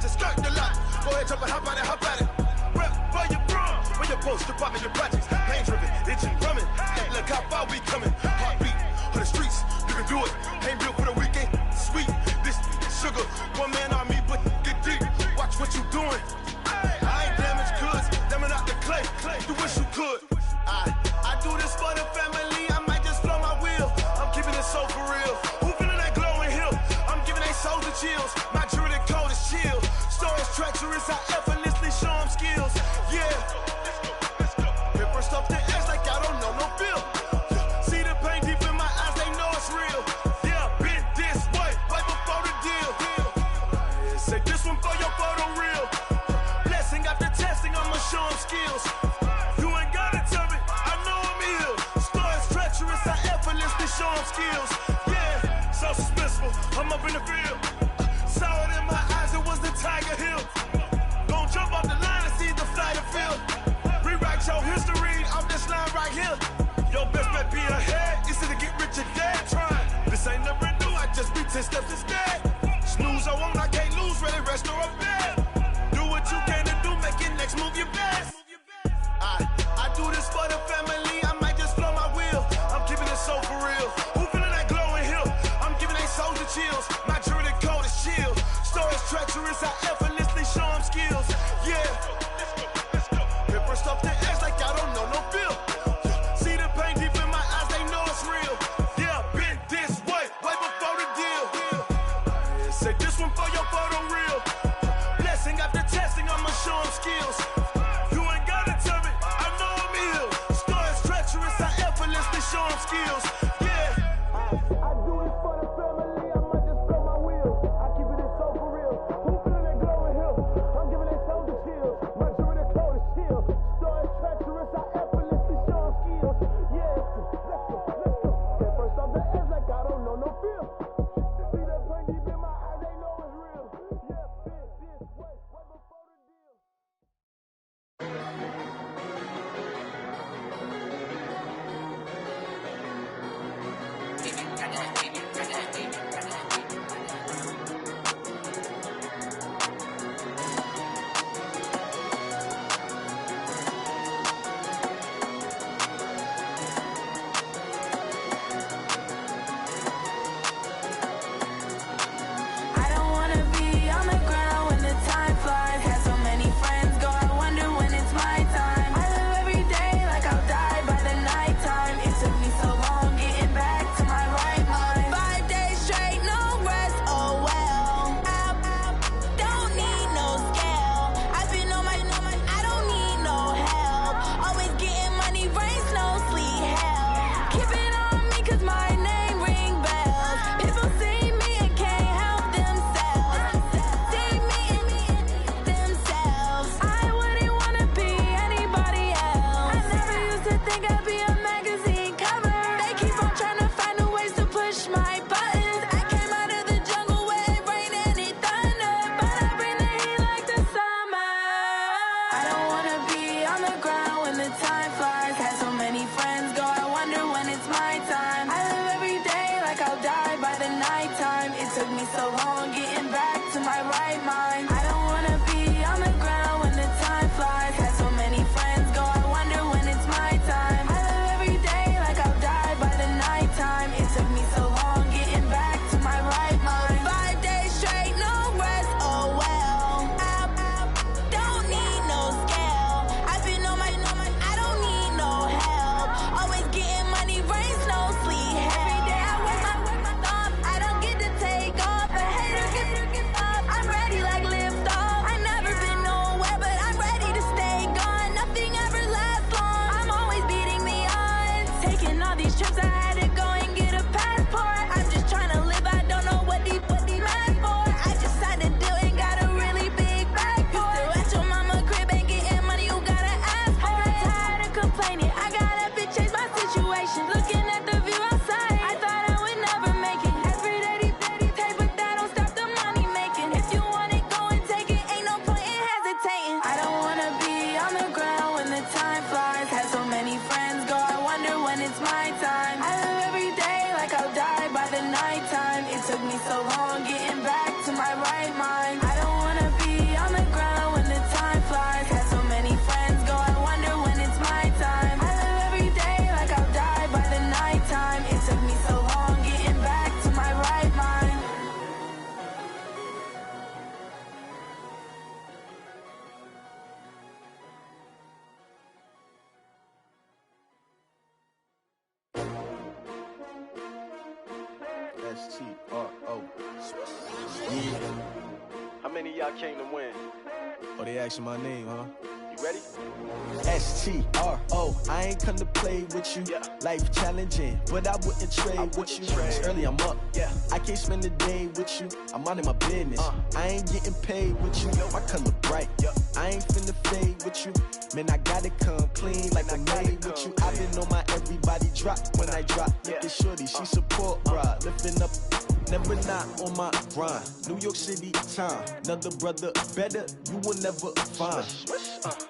Just start the lot. Go ahead, jump it, how about it, how about it? Rep for your bro, for your poster, popping your projects. Pain driven, itching, drumming. Hey, look how far we coming. Heartbeat for the streets, you can do it. Ain't built for the weekend, sweet. This sugar, one man army, but get deep. Watch what you doing. I ain't damaged goods, damn it out the clay. You wish you could. I do this for the family, I might just blow my wheel. I'm keeping it so for real. Who feeling that glowing hill? I'm giving they souls the chills. My jewelry code is chill. Stories treacherous, I effortlessly show them skills. Yeah. Paper stuff the edge like I don't know no bill. See the pain deep in my eyes, they know it's real. Yeah, been this way, right before the deal. Say this one for your photo real. Blessing after testing, I'ma show them skills. You ain't gotta tell me, I know I'm ill. Stories treacherous, I effortlessly show them skills. Yeah, so suspenseful, I'm up in the field. Saw it in my eyes, it was the Tiger Hill. Gon' jump off the line and see the flight of field. Rewrite your history off this line right here. Your best bet be ahead, easy to get rich or dead trying. This ain't never new, I just be 10 steps instead. Snooze I won't, I can't lose, ready, rest or a bed. Do what you can to do, make your next move your best. I do this for the family, I might just blow my wheel. I'm keeping it so for real. Who feeling that glowing hill? I'm giving they souls the chills. My jewelry code is chill. Stories treacherous, I effortlessly show them skills. Yeah. Paper stuff the edge like I don't know no bill. See the pain deep in my eyes, they know it's real. Yeah, been this way, right before the deal. Say this one for your photo real. Blessing after testing, I'ma show them skills. You ain't gotta tell me, I know I'm ill. Stories treacherous, I effortlessly show them skills. S-T-R-O. How many of y'all came to win? Oh, they asking my name, huh? You ready? S-T-R-O. I ain't come to play with you. Life challenging, but I wouldn't trade with you. It's early, I'm up. I can't spend the day with you. I'm minding my business. I ain't getting paid with you. My color bright. I ain't finna fade with you. Man, I gotta come clean like I made with you. I been on my everybody drop when I drop. Look at shorty, she support ride. Lifting up, never not on my grind. New York City time. Another brother better, you will never find.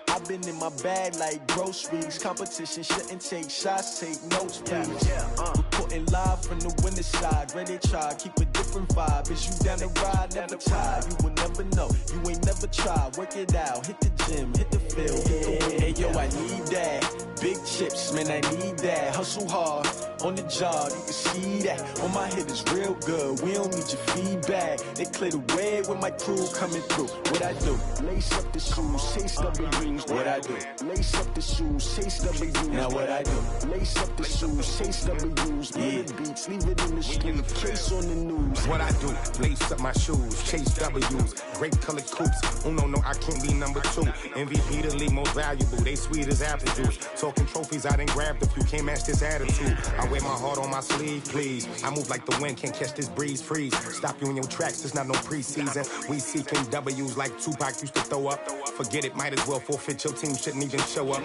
I've been in my bag like groceries. Competition shouldn't take shots, take notes, please. Reporting live from the winter side. Ready to try, keep a different vibe. Is you down the ride, never tired. You will never know, you ain't never tried. Work it out, hit the gym, hit the field, hit the wind. Hey yo, I need that. Big chips, man, I need that. Hustle hard, on the job, you can see that. On my head is real good, we don't need your feedback. They clear the way with my crew coming through. What I do? Lace up the shoes, chase W's. What I do? Lace up the shoes, chase W's. Now what I do? Lace up the shoes, chase W's. The beats, leave it in the street, case on the news. What I do? Lace up my shoes, chase W's. Grape colored coops. Oh no, I can't be number 2. MVP the league most valuable. They sweet as apple juice. Talking trophies, I done grabbed a few. Can't match this attitude. I wear my heart on my sleeve, please. I move like the wind, can't catch this breeze. Freeze. Stop you in your tracks. There's not no preseason. We seeking W's like Tupac used to throw up. Forget it, might as well forfeit. Your team shouldn't even show up.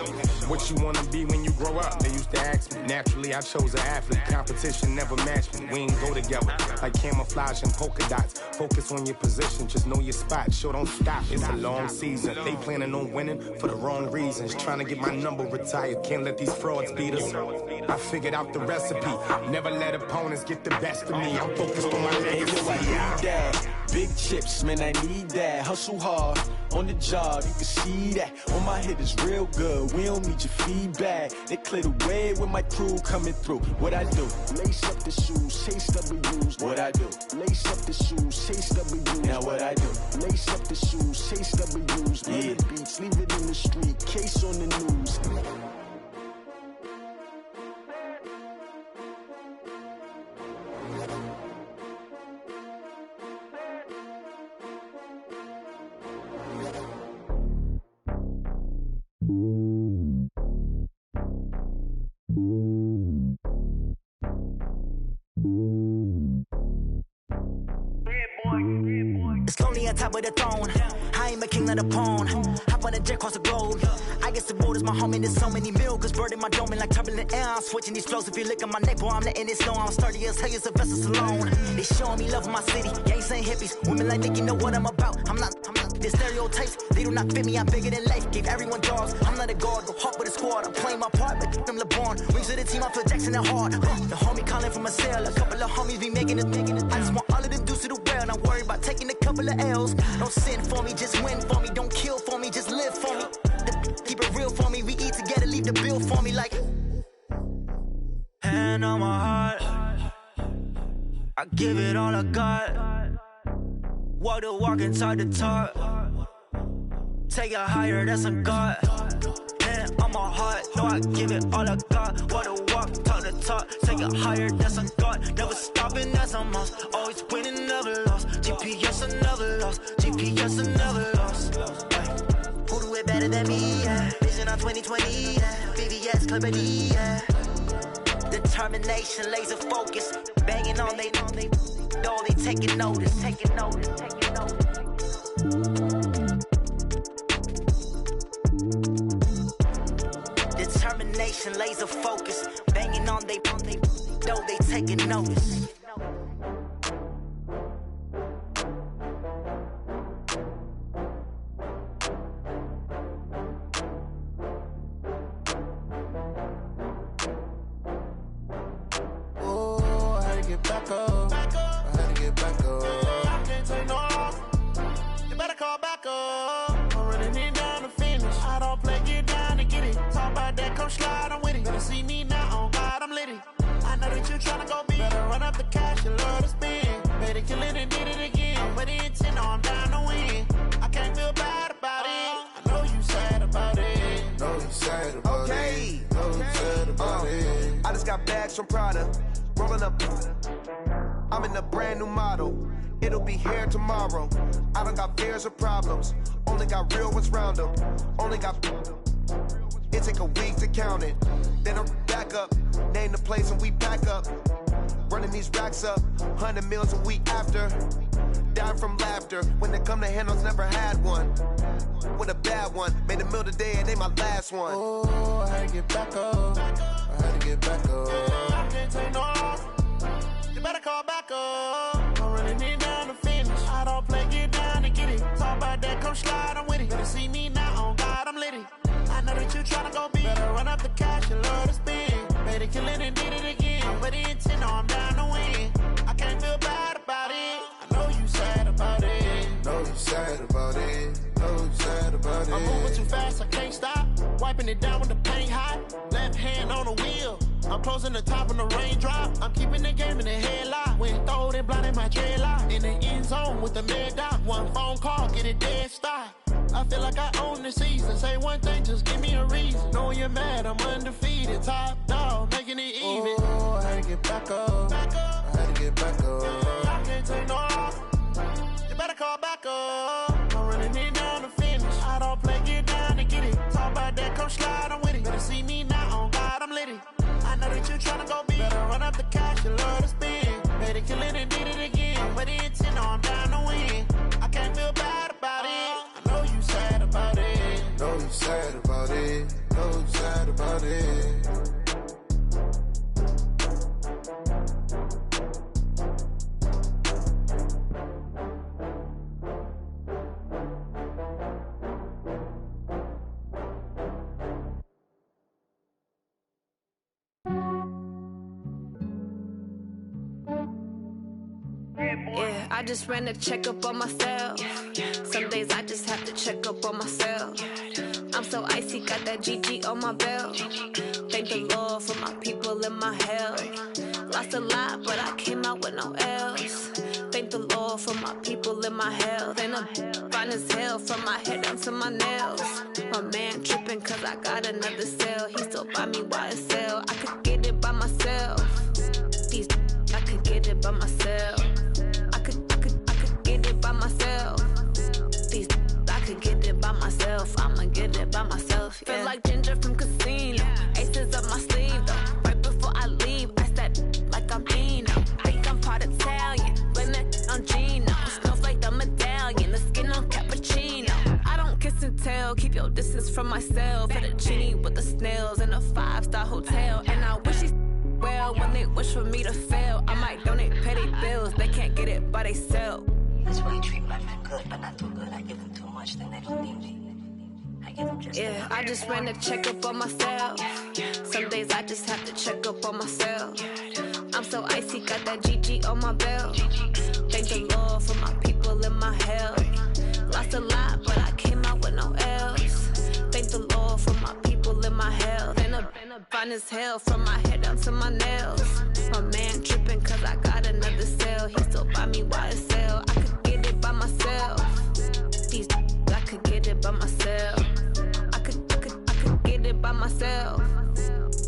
What you wanna be when you grow up? They used to ask me. Naturally, I chose an athlete. Competition never matched me. We ain't go together like camouflage and polka dots. Focus on your position, just know your spot. Sure, don't stop. It's a long season. They planning on winning for the wrong reasons. Trying to get my number retired. Can't let these frauds beat us. I figured out the recipe. Never let opponents get the best of me. I'm focused on my legacy. I need that. Big chips, man, I need that. Hustle hard, on the job, you can see that. On my head is real good, we don't need your feedback. They clear the way with my crew coming through. What I do? Lace up the shoes, chase W's. What I do? Lace up the shoes, chase W's. Now what I do? Lace up the shoes, chase W's. The beats, leave it in the street, case on the news. It's lonely on top of the throne. I ain't a king of the pawn. Hop on a jet across the globe. I guess the road is my home and there's so many milkers birding my dome like turbulent air. I'm switching these flows. If you look at my neck, boy, I'm letting it snow. I'm sturdy as hell, as a vessel alone. They showing me love in my city. Gangs ain't hippies. Women like Nick, you know what I'm about. I'm not the stereotypes. They do not fit me. I'm bigger than life. Gave everyone jobs. I'm not a guard. Go hard with a squad. I'm playing my part, but them LeBron. Rings to the team. I feel Jackson and hard. The homie calling from a cell. A couple of homies be making it. I just want all of them dudes to the well. Not worried about taking a couple of L's. Don't sin for me, just win for me. Don't kill for me, just live for me. Keep it real for me. We eat together, leave the bill for me like. Hand on my heart, I give it all I got. Walk the walk and talk the talk. Take it higher, that's a God. Hand on my heart, no, I give it all I got. Walk the walk, talk the talk. Take it higher, that's a God. Never stopping, that's a must. Always winning, never lost. GPS, I never lost. GPS, I never lost. Who do it better than me? Yeah. Vision on 2020. Yeah. VVS, Clipper D. Yeah. Determination, laser focus. Banging on they, no, they taking notice. Taking notice. Taking notice. Determination, laser focus. Banging on they, no, they taking notice. Back up. I had to get back up. I can't take no loss. You better call back up. I'm running it down to finish. I don't play, get down to get it. Talk about that, come slide, I'm with it. Better see me now, on God, I'm litty. I know that you tryna go big. Better run up the cash, you love to spend. Better kill it and did it again. I'm with the intent, no, I'm down to win. I can't feel bad about it. I know you sad about it. Know you sad about it. Know you sad about it. I just got bags from Prada. Rolling up, I'm in a brand new model. It'll be here tomorrow. I don't got fears or problems. Only got real ones round them. Only got. It take a week to count it. Then I'm back up. Name the place and we pack up. Running these racks up. 100 meals a week after. Dying from laughter. When they come to handles, never had one. With a bad one. Made a meal today and they my last one. Oh, I had to get back up. I had to get back up. I can't take no loss. You better call back up. I'm running it down to finish. I don't play, get down and get it. Talk about that, come slide, I'm with it. Better see me now, on God, I'm litty. I know that you tryna go big. Better run up the cash, you love to spend. Better kill it and did it again. But the intent, no, I'm down to win. I can't feel bad about it. I know you sad about it. Know you sad about it. Know you sad about it. I'm moving too fast, I can't stop. Wiping it down with the paint hot. Left hand on the wheel. I'm closing the top when the raindrop. I'm keeping the game in the headlock. When throwed and blinded my dreadlock. In the end zone with the mad dot. One phone call, get it dead stop. I feel like I own the season. Say one thing, just give me a reason. Knowing you're mad, I'm undefeated. Top dog, making it even. Oh, I had to get back up. I had to get back up. I can't take no loss. You better call back up. I'm running it down to finish. I don't play, get down and get it. Talk about that, come slide, I'm with it. Better see me now, on God, I'm litty. I know that you tryna go big. Better run up the cash, you love to spend. Better kill it and did it again. But the intent, no, I'm down to win. I can't feel bad about it. I know you sad about it. Know you sad about it. Know you sad about it. Yeah, I just ran a checkup on myself. Some days I just have to check up on myself. I'm so icy, got that GG on my belt. Thank the Lord for my people and my health. Lost a lot, but I came out with no L's. Thank the Lord for my people and my health. And I'm fine as hell from my head down to my nails. My man tripping cause I got another cell. He still buy me YSL. I could get it by myself. These I could get it by myself. I could get it by myself. These I could get it by myself. I'ma get it by myself. Yeah. Feel like Ginger from Casino. Aces up my sleeve though. Right before I leave, I step like I'm Dino. Think I'm part Italian. Blame it on Gino. Snowflake the medallion. The skin on cappuccino. I don't kiss and tell. Keep your distance from myself. At a genie with the snails in a 5-star hotel. And I wish he's well when they wish for me to fail. I might donate petty bills. They can't get it by they sell. That's why I treat my men good, but not too good. I give them too much, then they don't need me. I give them just yeah, I just ran a checkup on myself. Some days I just have to check up on myself. I'm so icy, got that GG on my belt. Thank the Lord for my people and my health. Lost a lot, but I came out with no L's. Thank the Lord for my people and my health. And I'm fine as hell from my head down to my nails. My man tripping cause I got another cell. He still buy me YSL. I could get it by myself. These I could get it by myself. I could get it by myself.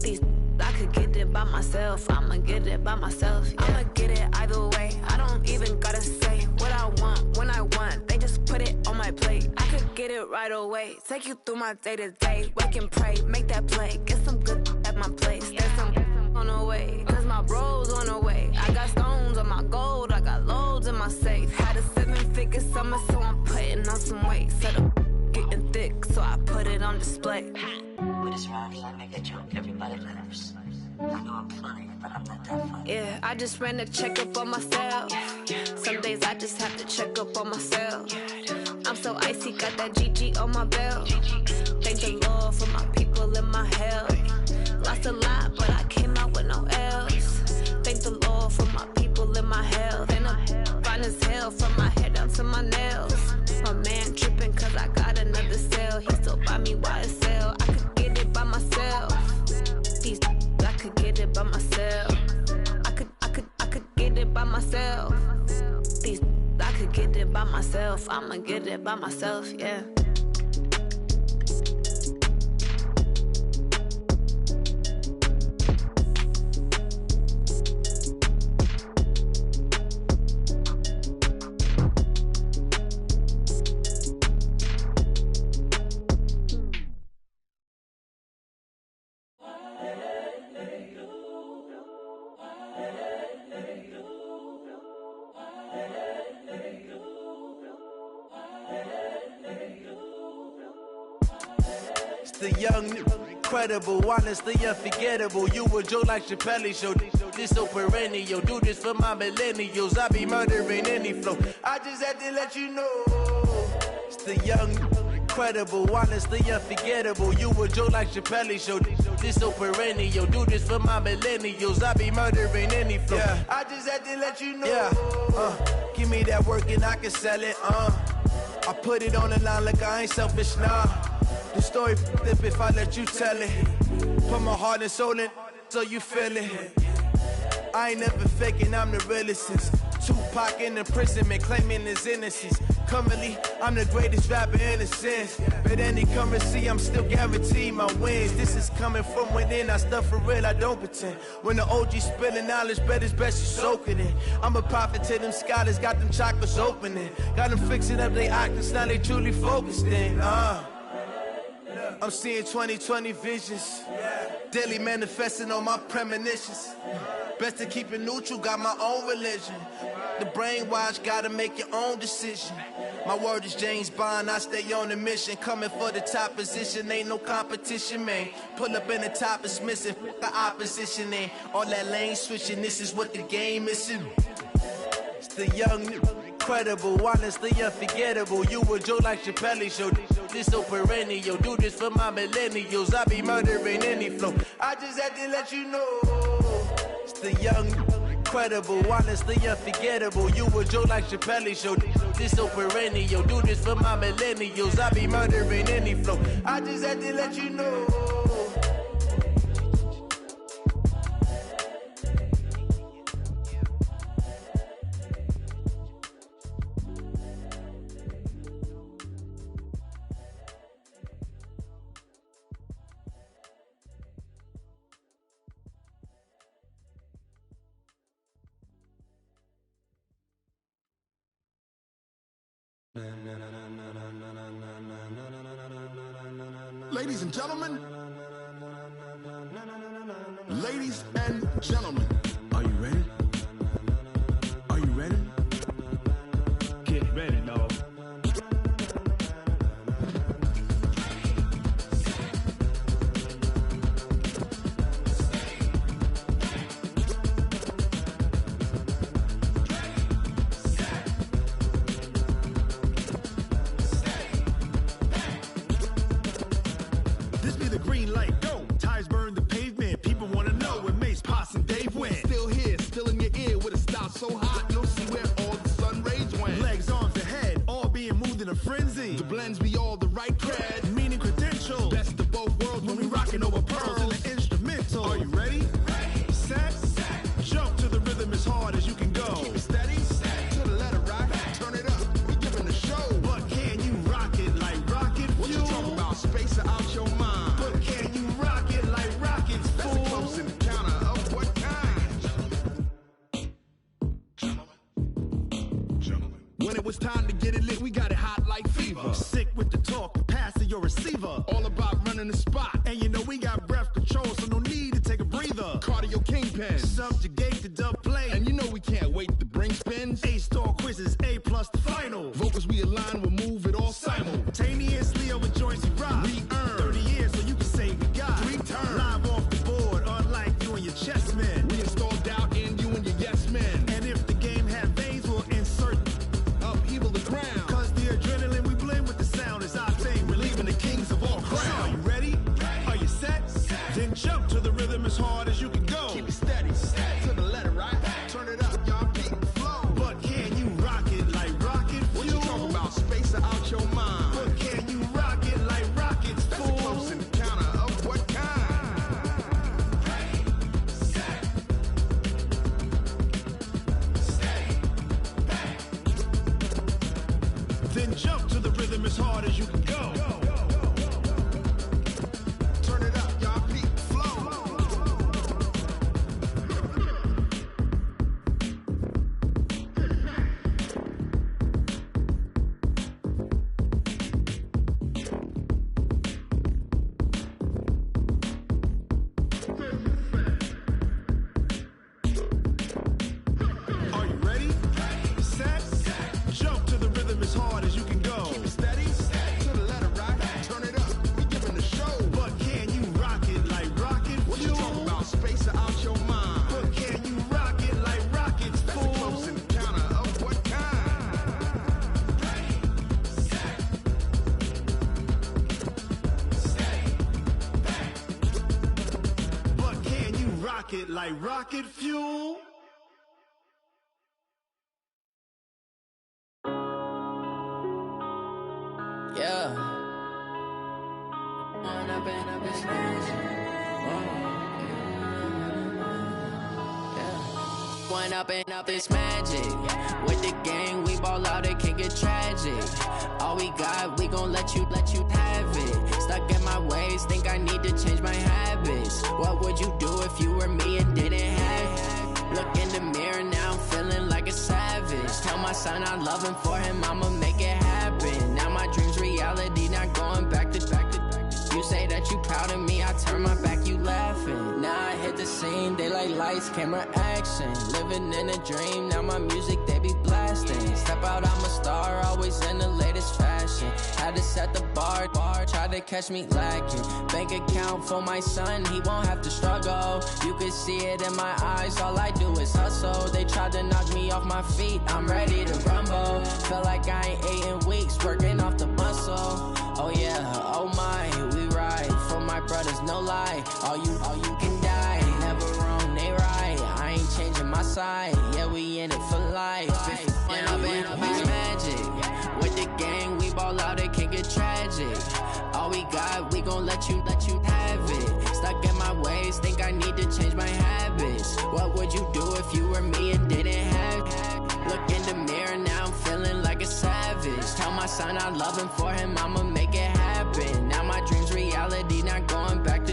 These I could get it by myself. I'ma get it by myself. Yeah. I'ma get it either way. I don't even gotta say what I want when I want. They just put it on my plate. I could get it right away. Take you through my day to day. Wake and pray, make that play. Get some good at my place. There's some on the way. Cause my bros on the way. I got stones on my gold. I got loads in my safe. Had a 7-figure summer, so I'm putting on some weight. Set up getting thick, so I put it on display. With this round, I make a joke, everybody laughs. I know I'm funny, but I'm not that funny. Yeah, I just ran a checkup on myself. Some days I just have to check up on myself. I'm so icy, got that GG on my belt. Thank the Lord for my people and my health. Lost a lot, but I came out with no L's. Thank the Lord for my people and my health. And I'm fine as hell from my head down to my nails. My man tripping cause I got another cell. He still buy me YSL. I could get it by myself. These I could get it by myself. I could get it by myself. These I could get it by myself. I'ma get it by myself, yeah. It's the young, incredible, honestly unforgettable. You a Joe like Chappelle show. This so perennial. Do this for my millennials. I be murdering any flow. I just had to let you know. It's the young, incredible, honestly unforgettable. You a Joe like Chappelle show. This so perennial. Do this for my millennials. I be murdering any flow. Yeah. I just had to let you know. Yeah. Give me that work and I can sell it. I put it on the line like I ain't selfish, nah. The story flip if I let you tell it. Put my heart and soul in so you feel it. I ain't never faking, I'm the realest since Tupac in imprisonment, claiming his innocence. Currently, I'm the greatest rapper in a sense. But any currency, I'm still guaranteed my wins. This is coming from within, I stuff for real, I don't pretend. When the OG spilling knowledge, bet it's best you soak it in. I'm a prophet to them scholars, got them chakras opening. Got them fixing up their octaves, now they truly focused in. I'm seeing 2020 visions. Daily manifesting on my premonitions. Best to keep it neutral, got my own religion. The brainwash, gotta make your own decision. My word is James Bond, I stay on a mission. Coming for the top position, ain't no competition, man. Pull up in the top, it's missing, the opposition ain't. All that lane switching, this is what the game is. It's the young, incredible, honestly unforgettable. You a Joe like Chappelle show. This so perennial. Do this for my millennials. I be murdering any flow. I just had to let you know. It's the young, incredible, honestly unforgettable. You a Joe like Chappelle show. This so perennial. Do this for my millennials. I be murdering any flow. I just had to let you know. Ladies and gentlemen, ladies and gentlemen, are you ready? Are you ready? Get ready, dog. This be the green light, go. Tires burn the pavement. People wanna know where Mace, Poss, and Dave went. Still here, still in your ear with a style so hot, you'll see where all the sun rays went. Legs, arms, and head, all being moved in a frenzy. The blends be all the right cred, meaning credentials. Best of both worlds when we rockin' over pearls in the instrumental. Are you ready? Set, jump to the rhythm as hard as you can go. Keep it steady, to the letter right, turn it up, we giving the show. But can you rock it like rocket fuel? What you talking about, space or out your mind? But can you rock it like rockets, fool? That's a close encounter of what kind? Gentlemen. When it was time to get it lit, we got it hot like fever. Sick with the talk, pass to your receiver. All about running the spot. And you know we got breath control, so no need to take a breather. Cardio kingpin, subjugate the dub play. And you know we can't wait to bring spins. A-star quizzes, A+ the final. Vocals we align, we'll move it all simultaneously over joints we rock. We earn 30 years, so you can say we got 3 turns. Live off the board, unlike you and your chess men. We install doubt in you and your yes men. And if the game had veins, we'll insert upheaval the ground. Cause the adrenaline we blend with the sound is our thing. We're leaving the kings of all crowns. So are you ready? Are you set? Then jump to the rhythm as hard as you can go. Keep it steady, to the left. rocket like rocket fuel. Yeah. One up and up is magic. With the gang, we ball out, it can get tragic. All we got, we gon' let you have it. Stuck in my ways, think I need to change my habits. What would you do if you were me and didn't have it? Look in the mirror, now I'm feeling like a savage. Tell my son I love him, for him I'ma make it happen. Now my dream's reality, not going back to. You say that you proud of me, I turn my back, you laughing. Now I hit the scene, daylight lights, camera action. Living in a dream, now my music, they be blasting. Step out, I'm a star, always in the latest fashion. Had to set the bar, try to catch me lacking. Bank account for my son, he won't have to struggle. You can see it in my eyes, all I do is hustle. They tried to knock me off my feet, I'm ready to rumble. Feel like I ain't ate in weeks, working off the muscle. Oh yeah, oh my, we ride for my brothers, no lie. All you can die, never wrong, they right. I ain't changing my side, yeah, we in it for life. And I've been magic. With the gang, we ball out, it can get tragic. All we got, we gon' let you have it. Stuck in my ways, think I need to change my habits. What would you do if you were me and didn't have it? Look in the mirror, now I'm feeling like a savage. Tell my son I love him, for him I'ma make it happen. Now my dream's reality, not going back to.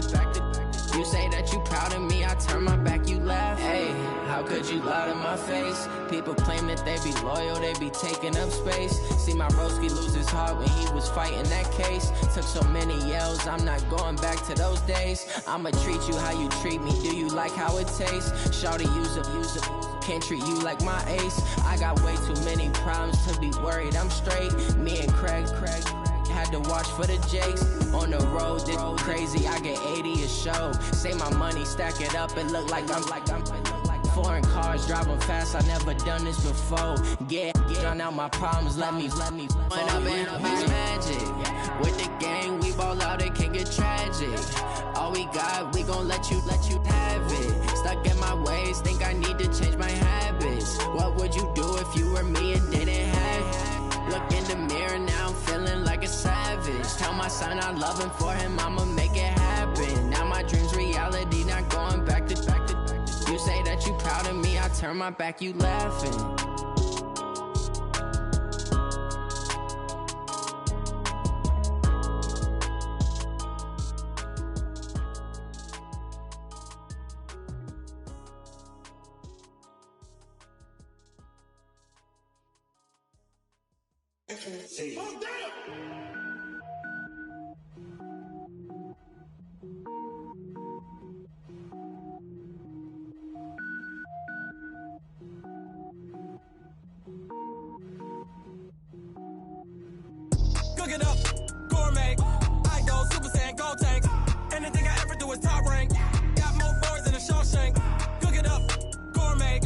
You say that you proud of me, I turn my back, you laugh. Hey, how could you lie to my face? People claim that they be loyal, they be taking up space. See my broski lose his heart when he was fighting that case. Took so many yells, I'm not going back to those days. I'ma treat you how you treat me, do you like how it tastes? Shawty, use up, can't treat you like my ace. I got way too many problems to be worried, I'm straight. Me and Craig had to watch for the Jakes. On the road, this crazy, I get 80 a show. Say my money, stack it up, it look like I'm foreign cars, driving fast, I never done this before. Get drown out my problems, let me When up and magic. With the gang, we ball out, it can get tragic. All we got, we gon' let you have it. Stuck in my ways, think I need to change my habits. What would you do if you were me and didn't have it? Look in the mirror, now I'm feeling like a savage. Tell my son I love him, for him I'ma make it happen. Now my dream's reality, not going back to. You say that you proud of me, I turn my back, you laughing. Cook it up, gourmet. I go Super Saiyan, gold tank. Anything I ever do is top rank. Got more boys than a Shawshank. Cook it up, gourmet.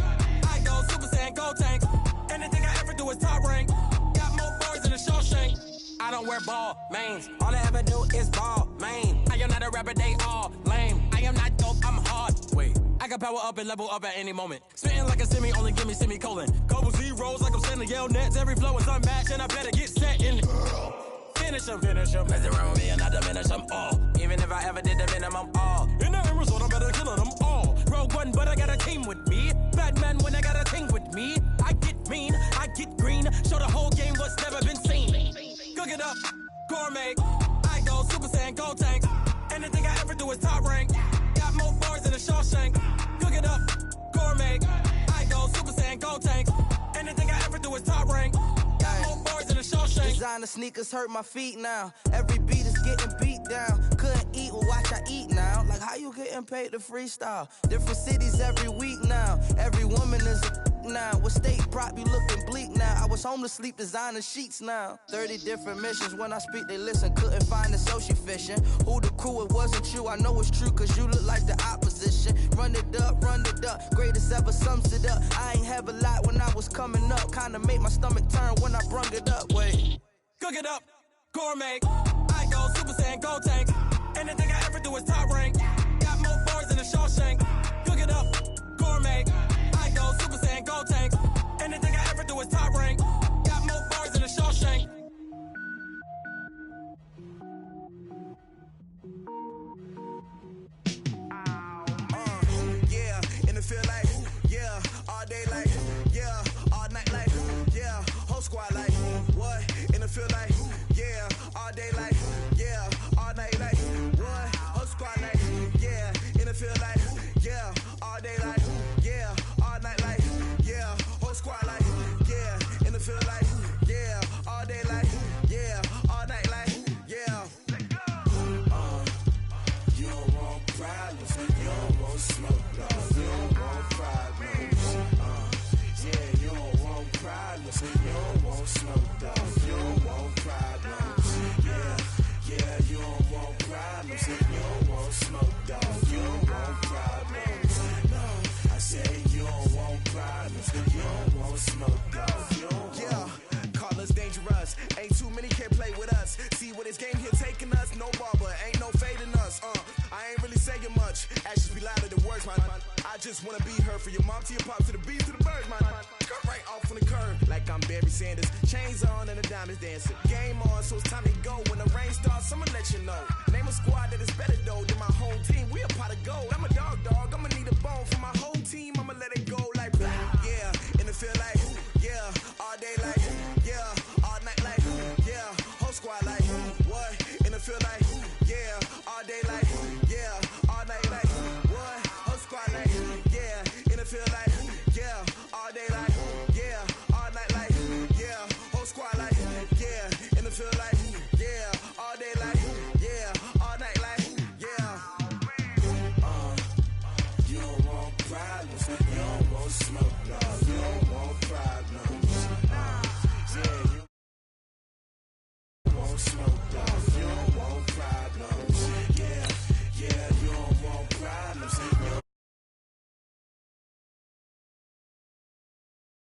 I go Super Saiyan, gold tank. Anything I ever do is top rank. Got more boys than a Shawshank. I don't wear ball mains. All I ever do is ball main. I am not a rapper, they all lame. I am not dope, I'm hard. Wait, I can power up and level up at any moment. Spitting like a semi, only give me semicolon. Couple zeros like I'm sending yell nets. Every flow is unmatched and I better get set in. Finish them. Mess around with me and I diminish them all. Even if I ever did the minimum all. In the end result, I'm better killing them all. Rogue One, but I got a team with me. Batman when I got a team with me. I get mean, I get green. Show the whole game what's never been seen. Cook it up, gourmet. I go Super Saiyan, gold tank. Anything I ever do is top rank. Got more boys than a Shawshank. Cook it up, gourmet. I go Super Saiyan, gold tank. Anything I ever do is top rank. Got more boys than a Shawshank. Designer sneakers hurt my feet now. Every beat is getting beat down. Couldn't eat, well watch I eat now. Like how you getting paid to freestyle? Different cities every week now. Every woman is a now. What state prop you looking bleak now? I was home to sleep, designer sheets now. 30 different missions. When I speak they listen. Couldn't find the social fishing. Who the crew, it wasn't you. I know it's true cause you look like the opposition. Run it up, greatest ever sums it up. I ain't have a lot when I was coming up. Kinda made my stomach turn when I brung it up. Wait. Cook it up, gourmet. I go Super Saiyan, gold tank. Anything I ever do is top rank. Got more boys than a Shawshank. Cook it want smoke, dog. You don't want problems. Yeah, you don't want problems. You don't want smoke, dog. You don't want problems. Yeah, you don't want problems. You don't want smoke, dog. You don't want problems. No, I say you don't want problems. You don't want smoke, dog. You don't want. Call us dangerous. Ain't too many can play with us. See what this game here taking us. No barber, ain't no fading us. I ain't really saying much. Actions be louder than words, man. I just wanna be heard. For your mom to your pop to the bees to the birds, man. Cut right off on the curb like I'm Barry Sanders. Chains on and the diamonds dancing. Game on, so it's time to go. When the rain starts, I'ma let you know. Name a squad that is better though than my home team. We a pot of gold. I'ma